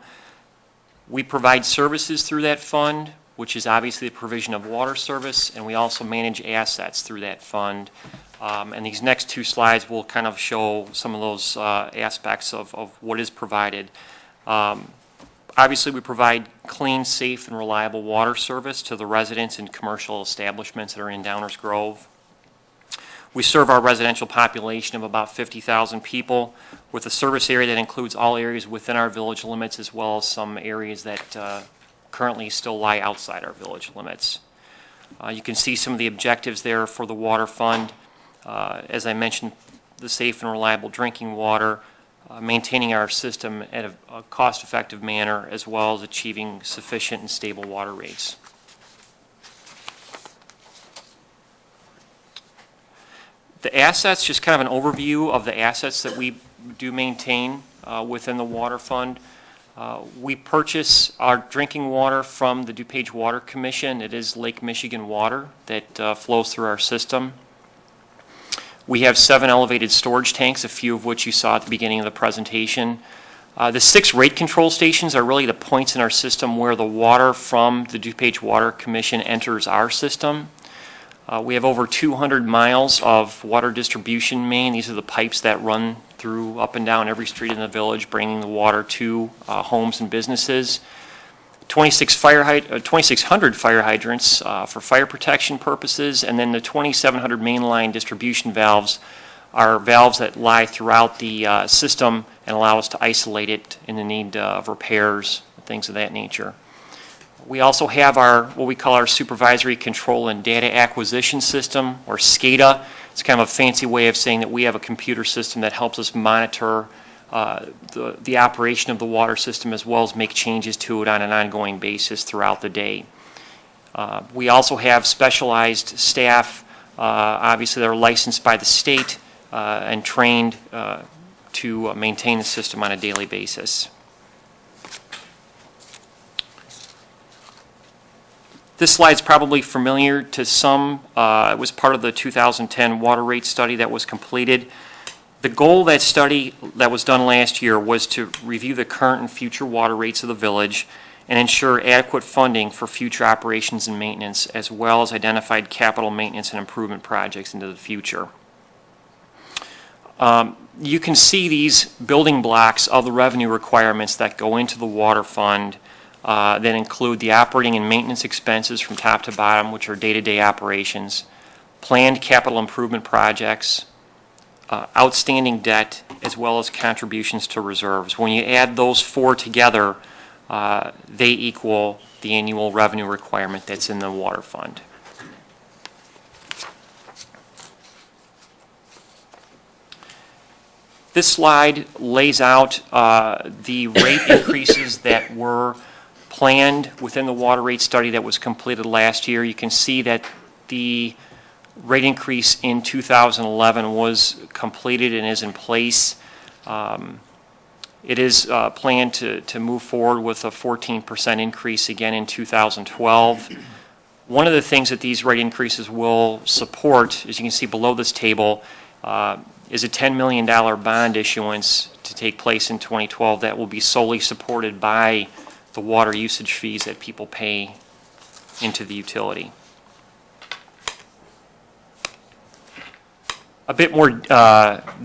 We provide services through that fund, which is obviously the provision of water service, and we also manage assets through that fund. And these next two slides will kind of show some of those aspects of what is provided. Obviously, we provide clean, safe, and reliable water service to the residents and commercial establishments that are in Downers Grove. We serve our residential population of about 50,000 people with a service area that includes all areas within our village limits as well as some areas that currently still lie outside our village limits. You can see some of the objectives there for the water fund. As I mentioned, the safe and reliable drinking water, maintaining our system at a cost-effective manner, as well as achieving sufficient and stable water rates. The assets, just kind of an overview of the assets that we do maintain within the water fund. We purchase our drinking water from the DuPage Water Commission. It is Lake Michigan water that flows through our system. We have 7 elevated storage tanks, a few of which you saw at the beginning of the presentation. The 6 rate control stations are really the points in our system where the water from the DuPage Water Commission enters our system. We have over 200 miles of water distribution main. These are the pipes that run through up and down every street in the village, bringing the water to homes and businesses. 2,600 fire hydrants for fire protection purposes, and then the 2,700 mainline distribution valves are valves that lie throughout the system and allow us to isolate it in the need of repairs, things of that nature. We also have what we call our Supervisory Control and Data Acquisition System, or SCADA. It's kind of a fancy way of saying that we have a computer system that helps us monitor the operation of the water system, as well as make changes to it on an ongoing basis throughout the day. We also have specialized staff, obviously they're licensed by the state and trained to maintain the system on a daily basis. This slide's probably familiar to some. It was part of the 2010 water rate study that was completed. The goal of that study that was done last year was to review the current and future water rates of the village and ensure adequate funding for future operations and maintenance, as well as identified capital maintenance and improvement projects into the future. You can see these building blocks of the revenue requirements that go into the water fund that include the operating and maintenance expenses from top to bottom, which are day-to-day operations, planned capital improvement projects, outstanding debt, as well as contributions to reserves. When you add those four together, they equal the annual revenue requirement that's in the water fund. This slide lays out the rate increases that were planned within the water rate study that was completed last year. You can see that the rate increase in 2011 was completed and is in place. It is planned to move forward with a 14% increase again in 2012. One of the things that these rate increases will support, as you can see below this table, is a $10 million bond issuance to take place in 2012 that will be solely supported by the water usage fees that people pay into the utility. A bit more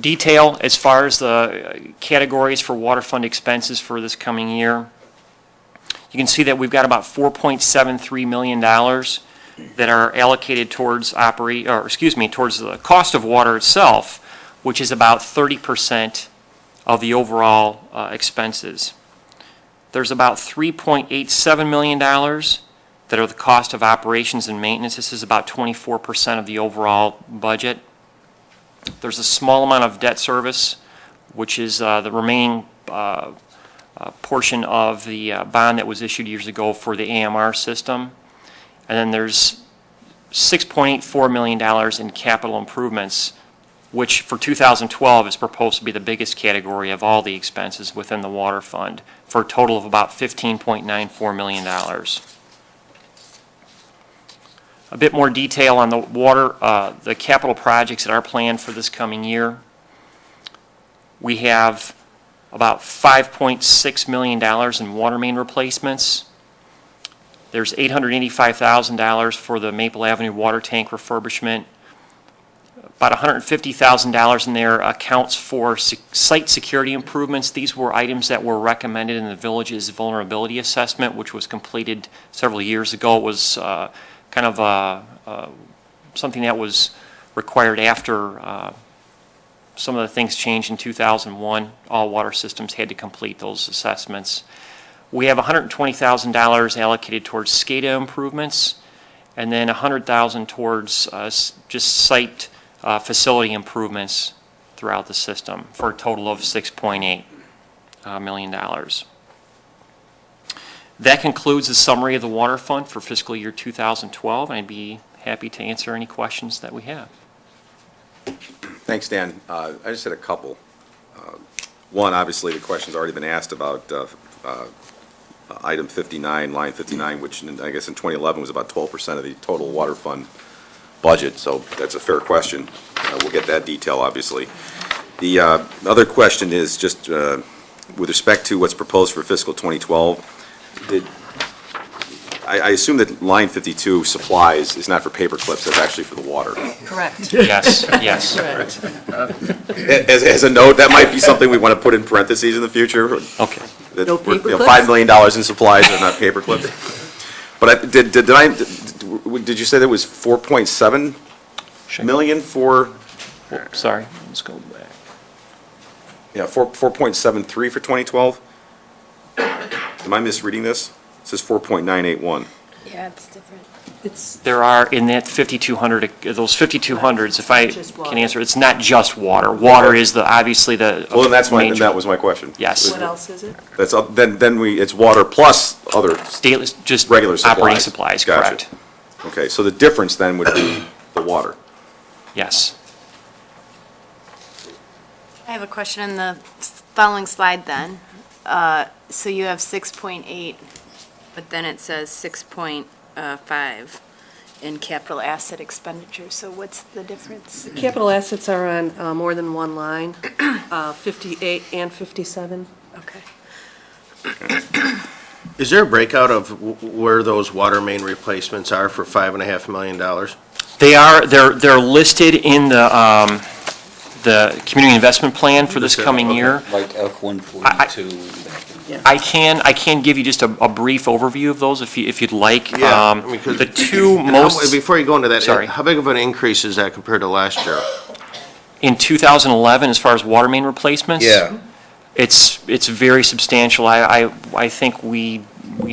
detail as far as the categories for water fund expenses for this coming year. You can see that we've got about $4.73 million that are allocated towards towards the cost of water itself, which is about 30% of the overall expenses. There's about $3.87 million that are the cost of operations and maintenance. This is about 24% of the overall budget. There's a small amount of debt service, which is the remaining portion of the bond that was issued years ago for the AMR system. And then there's $6.84 million in capital improvements, which for 2012 is proposed to be the biggest category of all the expenses within the water fund, for a total of about $15.94 million. A bit more detail on the the capital projects that are planned for this coming year. We have about $5.6 million in water main replacements. There's $885,000 for the Maple Avenue water tank refurbishment. About $150,000 in there accounts for site security improvements. These were items that were recommended in the village's vulnerability assessment, which was completed several years ago. It was kind of something that was required after some of the things changed in 2001. All water systems had to complete those assessments. We have $120,000 allocated towards SCADA improvements, and then $100,000 towards just site facility improvements throughout the system, for a total of $6.8 million. That concludes the summary of the water fund for fiscal year 2012, and I'd be happy to answer any questions that we have. Thanks, Dan. I just had a couple. One, obviously, the question's already been asked about item 59, line 59, which I guess in 2011 was about 12% of the total water fund budget, so that's a fair question. We'll get that detail, obviously. The other question is just with respect to what's proposed for fiscal 2012, I assume that line 52 supplies is not for paper clips, that's actually for the water. Correct. Yes, yes. Correct. As a note, that might be something we want to put in parentheses in the future. Okay. That No we're, paper you know, clips? $5 million in supplies are not paper clips. But did you say there was 4.7 million for Sorry, let's go back. Yeah, 4.73 for 2012. Am I misreading this? It says 4.981. Yeah, it's different. It's, There are, in that 5,200, those 5,200s, if I Just water. can answer, it's not just water. Water is obviously the. Well, then major- that was my question. Yes. what else is it? That's, it's water plus other, Daily, just Regular operating supplies. supplies, Gotcha. correct. okay, so the difference then would be the water. Yes. I have a question on the following slide then. So you have 6.8, but then it says 6.5 in capital asset expenditures. So what's the difference? Capital assets are on more than one line, 58 and 57. Okay. Is there a breakout of where those water main replacements are for $5.5 million? They're listed in the community investment plan for this coming year. Like F-142. I can give you just a brief overview of those if you'd like. Yeah, I mean, 'cause- The two And how- most, Before you go into that, Sorry. how big of an increase is that compared to last year? in 2011, as far as water main replacements? It's very substantial. I think we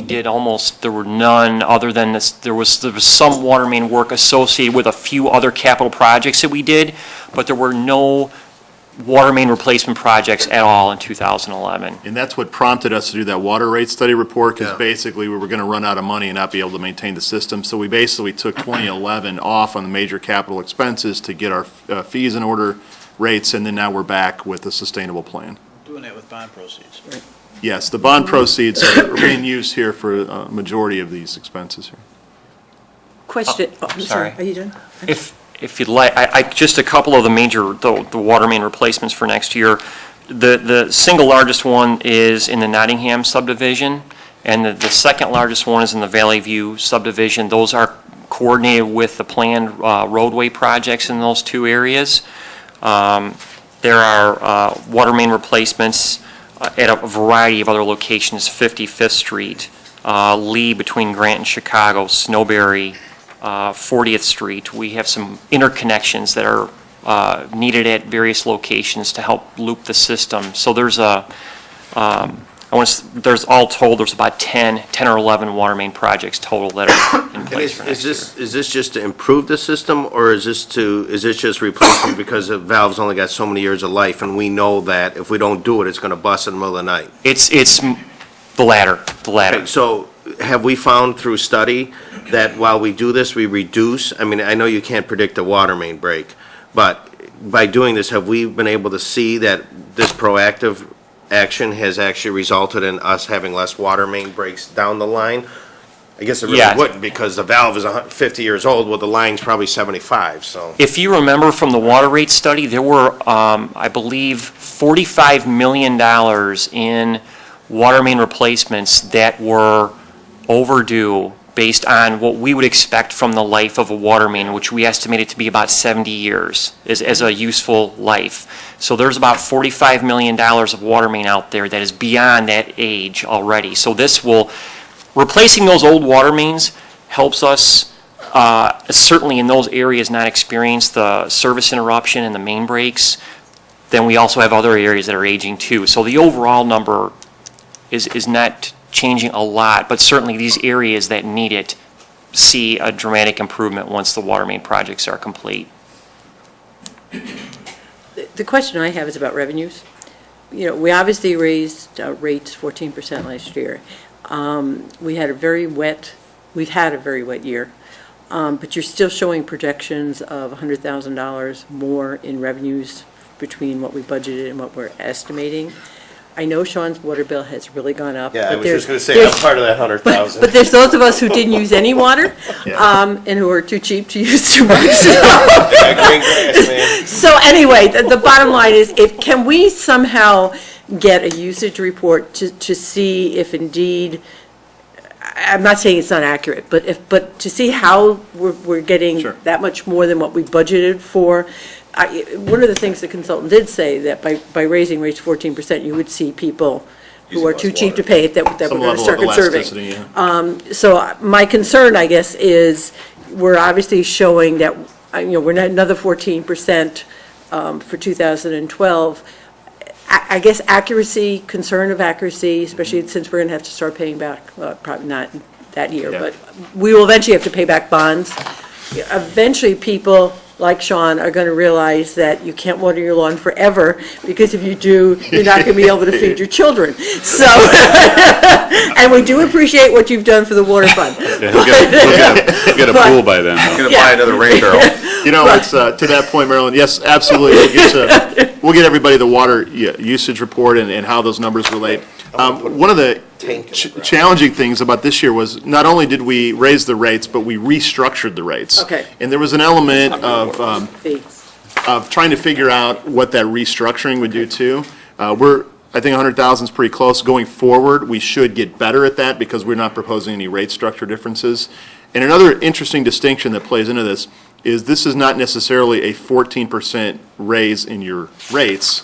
did almost, there were none other than this, there was some water main work associated with a few other capital projects that we did, but there were no water main replacement projects at all in 2011. And that's what prompted us to do that water rate study report, because Yeah. basically we were going to run out of money and not be able to maintain the system. So we basically took 2011 off on the major capital expenses to get our fees in order, rates, and then now we're back with a sustainable plan. Doing that with bond proceeds. Yes, the bond proceeds are being used here for a majority of these expenses here. Question, oh, I'm sorry, sorry. are you done? If you'd like, just a couple of the major, the water main replacements for next year. The single largest one is in the Nottingham subdivision, and the second largest one is in the Valley View subdivision. Those are coordinated with the planned roadway projects in those two areas. There are water main replacements at a variety of other locations, 55th Street, Lee between Grant and Chicago, Snowberry, 40th Street. We have some interconnections that are needed at various locations to help loop the system. So there's there's all told, there's about 10 or 11 water main projects total that are in place for next year. Is this just to improve the system, or is this just replacing because the valve's only got so many years of life, and we know that if we don't do it, it's gonna bust in the middle of the night? It's the latter. Okay, so have we found through study that while we do this, we reduce, I mean, I know you can't predict a water main break, but by doing this, have we been able to see that this proactive action has actually resulted in us having less water main breaks down the line? I guess it really Yeah. wouldn't, because the valve is 50 years old, well, the line's probably 75, so. If you remember from the water rate study, there were, I believe, $45 million in water main replacements that were overdue based on what we would expect from the life of a water main, which we estimated to be about 70 years as a useful life. So there's about $45 million of water main out there that is beyond that age already. So replacing those old water mains helps us certainly in those areas not experience the service interruption and the main breaks. Then we also have other areas that are aging too. So the overall number is not changing a lot, but certainly these areas that need it see a dramatic improvement once the water main projects are complete. The question I have is about revenues. You know, we obviously raised rates 14% last year. We've had a very wet year, but you're still showing projections of $100,000 more in revenues between what we budgeted and what we're estimating. I know Sean's water bill has really gone up. Yeah, I but was there's- just gonna say, there's- I'm part of that 100,000. But there's those of us who didn't use any water, and who are too cheap to use too much. Yeah, green grass, man. So anyway, the bottom line is, can we somehow get a usage report to see if indeed, I'm not saying it's not accurate, but to see how we're getting Sure. that much more than what we budgeted for? One of the things the consultant did say, that by raising rates 14%, you would see people who Using are less too cheap water. to pay it, that we're Some going to level start of conserving. elasticity, yeah. So my concern, I guess, is we're obviously showing that, we're not another 14% for 2012. I guess accuracy, concern of accuracy, especially since we're going to have to start paying back, probably not that year, Yeah. but we will eventually have to pay back bonds. Eventually, people like Sean are going to realize that you can't water your lawn forever, because if you do, you're not going to be able to feed your children. So, and we do appreciate what you've done for the water fund. Yeah, we'll get a pool by then. though. Gonna buy another rain barrel. You know, it's, to that point, Marilyn, yes, absolutely. We'll get everybody the water usage report and how those numbers relate. One of the challenging things about this year was not only did we raise the rates, but we restructured the rates. Okay. And there was an element of See, trying to figure out what that restructuring would do too. I think 100,000 is pretty close. Going forward, we should get better at that because we're not proposing any rate structure differences. And another interesting distinction that plays into this is not necessarily a 14% raise in your rates.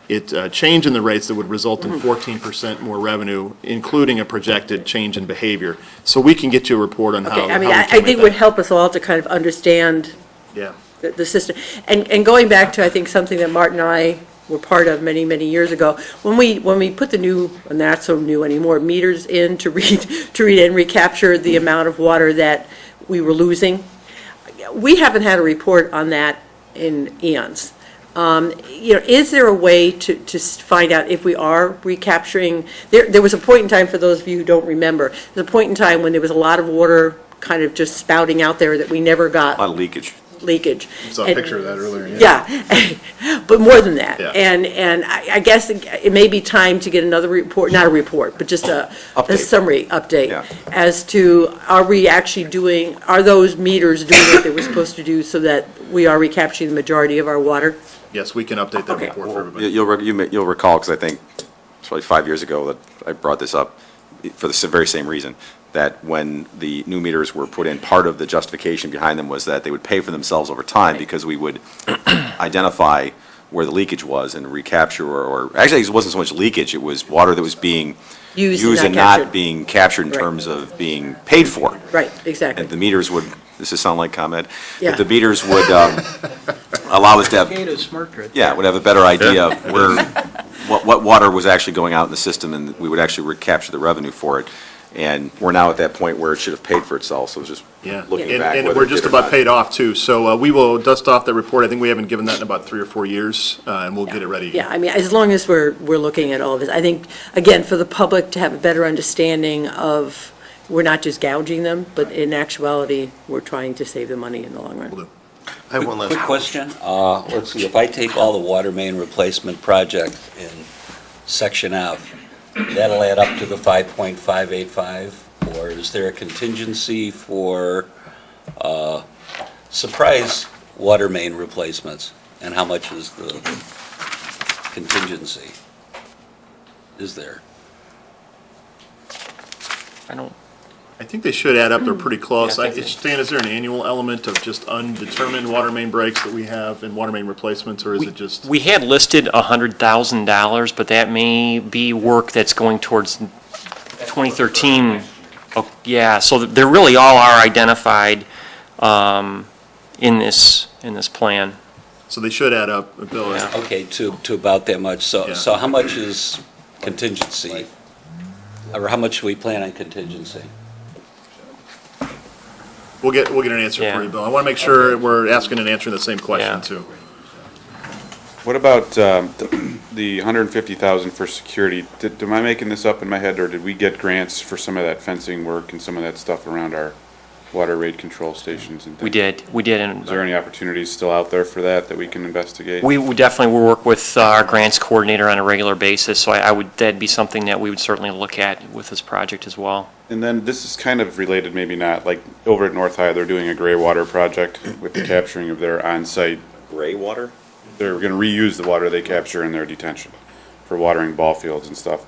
It's a change in the rates that would result in 14% more revenue, including a projected change in behavior. So we can get you a report on how. okay, I mean, how we I can think it make would that. help us all to kind of understand Yeah. the system. And going back to, I think, something that Martin and I were part of many, many years ago, when we put the new, and not so new anymore, meters in to read and recapture the amount of water that we were losing, we haven't had a report on that in eons. Is there a way to find out if we are recapturing? There was a point in time, for those of you who don't remember, there's a point in time when there was a lot of water kind of just spouting out there that we never got. A lot of leakage. Saw a And- picture of that earlier. Yeah, but more than that. Yeah. And I guess it may be time to get another report, not a report, but just a summary update Yeah. as to, are those meters doing what they were supposed to do so that we are recapturing the majority of our water? Yes, we can update that report for everybody. You'll recall, because I think it's probably 5 years ago that I brought this up for the very same reason, that when the new meters were put in, part of the justification behind them was that they would pay for themselves over time because we would identify where the leakage was and recapture, or actually, it wasn't so much leakage, it was water that was being Used used and and not not being captured in Right. terms of being paid for. Right, exactly. And the meters would, this is sound like comment, Yeah. but the meters would allow us to have Data is smart grid. yeah, would have a better idea of where, what water was actually going out in the system, and we would actually recapture the revenue for it. And we're now at that point where it should have paid for itself, so it's just Yeah, looking and, back. and whether we're it just did or about not. paid off too, so we will dust off that report. I think we haven't given that in about 3 or 4 years, and we'll get it ready. Yeah, I mean, as long as we're looking at all of this, I think, again, for the public to have a better understanding of, we're not just gouging them, but in actuality, we're trying to save the money in the long run. I have one last. Quick question. Let's see, if I take all the water main replacement project in Section F, that'll add up to the 5.585? Or is there a contingency for surprise water main replacements? And how much is the contingency? Is there? I think they should add up, they're pretty close. Stan, is there an annual element of just undetermined water main breaks that we have and water main replacements, or is it just? We had listed $100,000, but that may be work that's going towards 2013. Oh, yeah, so they really all are identified in this plan. So they should add up, Bill. Yeah. Okay, to about that much. Yeah. So how much is contingency? Or how much do we plan on contingency? We'll get an answer Yeah. for you, Bill. I want to make sure we're asking and answering the same question Yeah. too. What about the 150,000 for security? Am I making this up in my head, or did we get grants for some of that fencing work and some of that stuff around our water rate control stations and things? We did, and Is there any opportunities still out there for that we can investigate? we would definitely will work with our grants coordinator on a regular basis, so that'd be something that we would certainly look at with this project as well. And then this is kind of related, maybe not, like over at North High, they're doing a gray water project with the capturing of their on-site. Gray water? They're gonna reuse the water they capture in their detention for watering ball fields and stuff.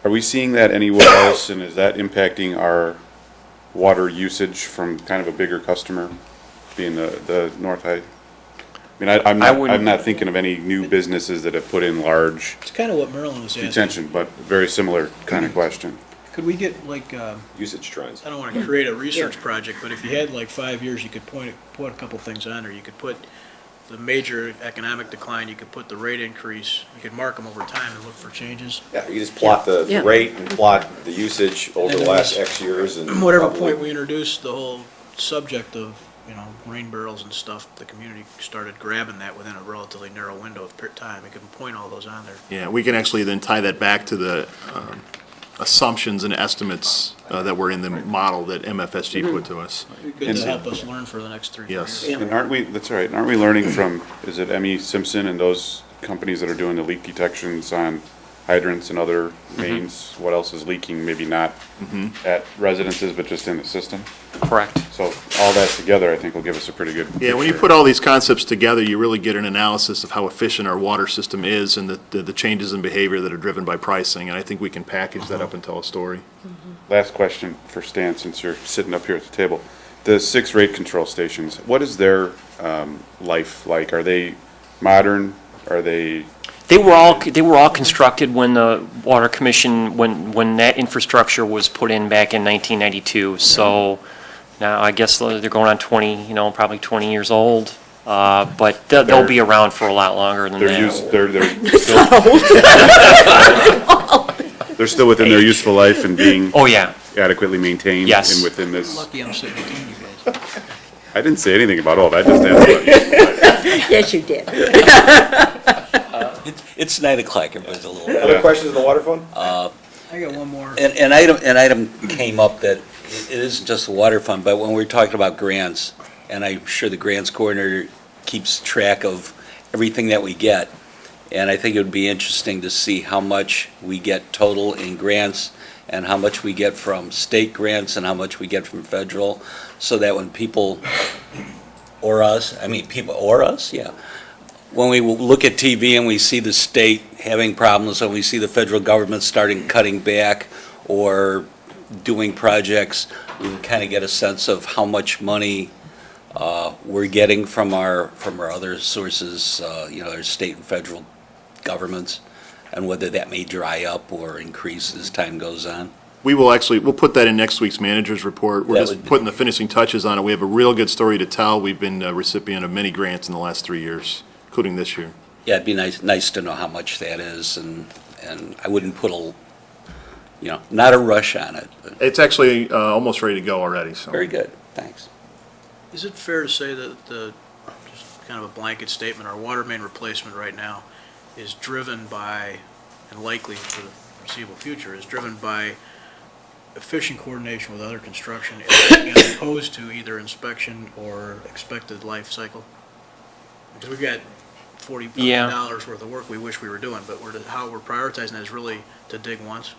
Are we seeing that anywhere else, and is that impacting our water usage from kind of a bigger customer, being the North High? I mean, I'm not thinking of any new businesses that have put in large It's kind of what Marilyn was asking. detention, but very similar kind of question. Could we get like, Usage trends. I don't want to create a research project, but if you had like 5 years, you could put a couple things on there. You could put the major economic decline, you could put the rate increase, you could mark them over time and look for changes. Yeah, you just plot the Yeah. rate and plot the usage over And the then last we- X years and. Whatever probably- point we introduced the whole subject of, rain barrels and stuff, the community started grabbing that within a relatively narrow window of time. We could point all those on there. Yeah, we can actually then tie that back to the assumptions and estimates that were in the model that MFSG put to us. Good to help us learn for the next 3 Yes. years. And aren't we, that's all right, aren't we learning from, is it M.E. Simpson and those companies that are doing the leak detections on hydrants and other mains? What else is leaking, maybe not at residences, but just in the system? Correct. So all that together, I think, will give us a pretty good. Yeah, when you picture. put all these concepts together, you really get an analysis of how efficient our water system is and the changes in behavior that are driven by pricing, and I think we can package that up and tell a story. Last question for Stan, since you're sitting up here at the table. The 6 rate control stations, what is their life like? Are they modern? Are they, They were all constructed when the Water Commission, when that infrastructure was put in back in 1992. So now I guess they're going on 20, probably 20 years old. But they'll be around for a lot longer than they're that. used, they're still within their useful life and being Oh, yeah. adequately maintained? Yes. And within this, Lucky I'm sitting between you guys. I didn't say anything about all that, I just asked about you. Yes, you did. It's 9 o'clock, everybody's a little. Other questions on the water fund? I got one more. An item came up that it isn't just the water fund, but when we're talking about grants, and I'm sure the grants coordinator keeps track of everything that we get, and I think it would be interesting to see how much we get total in grants and how much we get from state grants and how much we get from federal, so that when people, or us, yeah. When we look at TV and we see the state having problems, and we see the federal government starting cutting back or doing projects, we can kind of get a sense of how much money we're getting from our other sources, our state and federal governments, and whether that may dry up or increase as time goes on. We'll put that in next week's manager's report. We're That just would be- putting the finishing touches on it. We have a real good story to tell. We've been a recipient of many grants in the last 3 years, including this year. Yeah, it'd be nice to know how much that is, and I wouldn't put not a rush on it, but It's actually almost ready to go already, so. very good, thanks. Is it fair to say that just kind of a blanket statement, our water main replacement right now is driven by, and likely for the foreseeable future, is driven by efficient coordination with other construction as opposed to either inspection or expected life cycle? Because we've got $40 billion worth of work we wish we were doing, but how we're prioritizing that is really to dig once.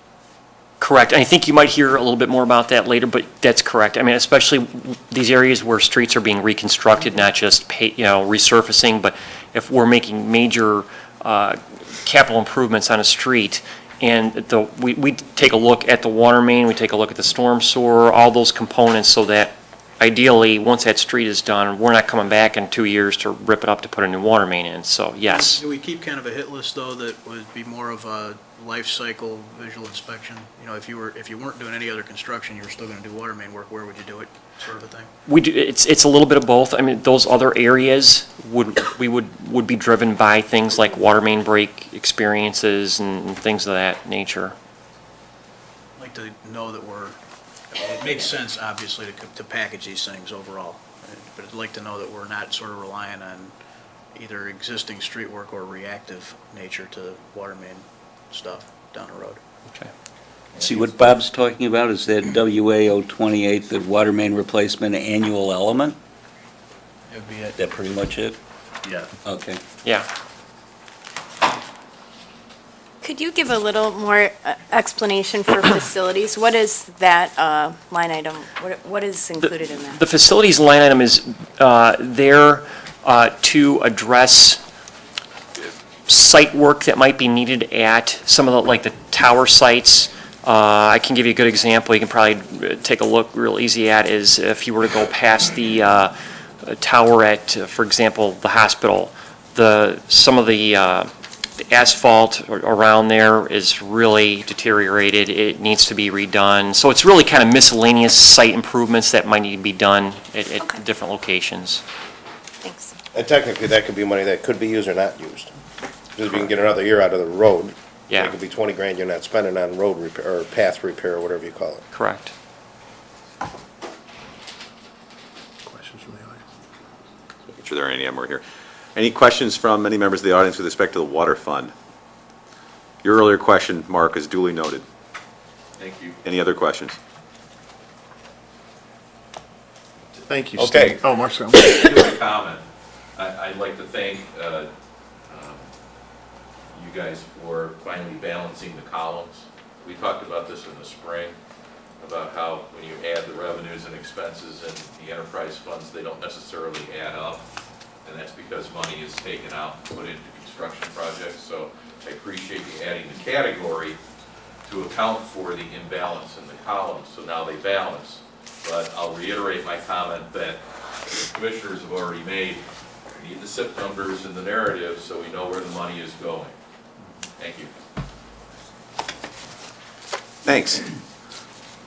Correct. I think you might hear a little bit more about that later, but that's correct. I mean, especially these areas where streets are being reconstructed, not just resurfacing, but if we're making major capital improvements on a street, and we take a look at the water main, we take a look at the storm sewer, all those components, so that ideally, once that street is done, we're not coming back in 2 years to rip it up to put a new water main in. So, yes. Do we keep kind of a hit list, though, that would be more of a life cycle visual inspection? If you weren't doing any other construction, you were still going to do water main work, where would you do it, sort of a thing? We do, it's a little bit of both. I mean, those other areas would be driven by things like water main break experiences and things of that nature. I'd like to know that it makes sense, obviously, to package these things overall, but I'd like to know that we're not sort of relying on either existing street work or reactive nature to water main stuff down the road. Okay. See, what Bob's talking about is that WA 028, the water main replacement annual element? That would be it. Is that pretty much it? Yeah. Okay. Yeah. Could you give a little more explanation for facilities? What is that line item? What is included in that? The facilities line item is there to address site work that might be needed at some of the tower sites. I can give you a good example. You can probably take a look real easy at is if you were to go past the tower at, for example, the hospital. Some of the asphalt around there is really deteriorated. It needs to be redone. So it's really kind of miscellaneous site improvements that might need to be done at Okay. different locations. Thanks. And technically, that could be money that could be used or not used. Because if you can get another year out of the road, Yeah. it could be 20 grand you're not spending on road repair, or path repair, or whatever you call it. Correct. Questions from the audience? Make sure there are any more here. Any questions from any members of the audience with respect to the water fund? Your earlier question, Mark, is duly noted. Thank you. Any other questions? Thank you, Okay. Steve. Oh, Mark's going. Just a comment. I'd like to thank you guys for finally balancing the columns. We talked about this in the spring, about how when you add the revenues and expenses and the enterprise funds, they don't necessarily add up. And that's because money is taken out and put into construction projects. So I appreciate you adding the category to account for the imbalance in the columns, so now they balance. But I'll reiterate my comment that the commissioners have already made. We need the SIP numbers and the narrative so we know where the money is going. Thank you. Thanks.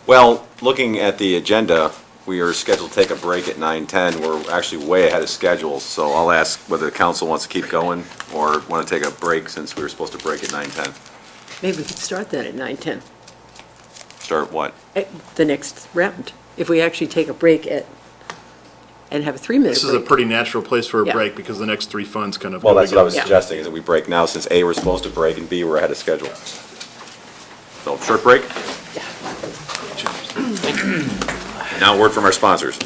Well, looking at the agenda, we are scheduled to take a break at 9:10. We're actually way ahead of schedule, so I'll ask whether the council wants to keep going or want to take a break since we were supposed to break at 9:10. Maybe we could start that at 9:10, Start what? the next round. If we actually take a break and have a 3-minute This is a break. pretty natural place for a Yeah. break because the next three funds kind of. Well, go that's what I was together. Yeah. suggesting, is that we break now since A, we're supposed to break, and B, we're ahead of schedule. So, short break? Now, a word from our sponsors.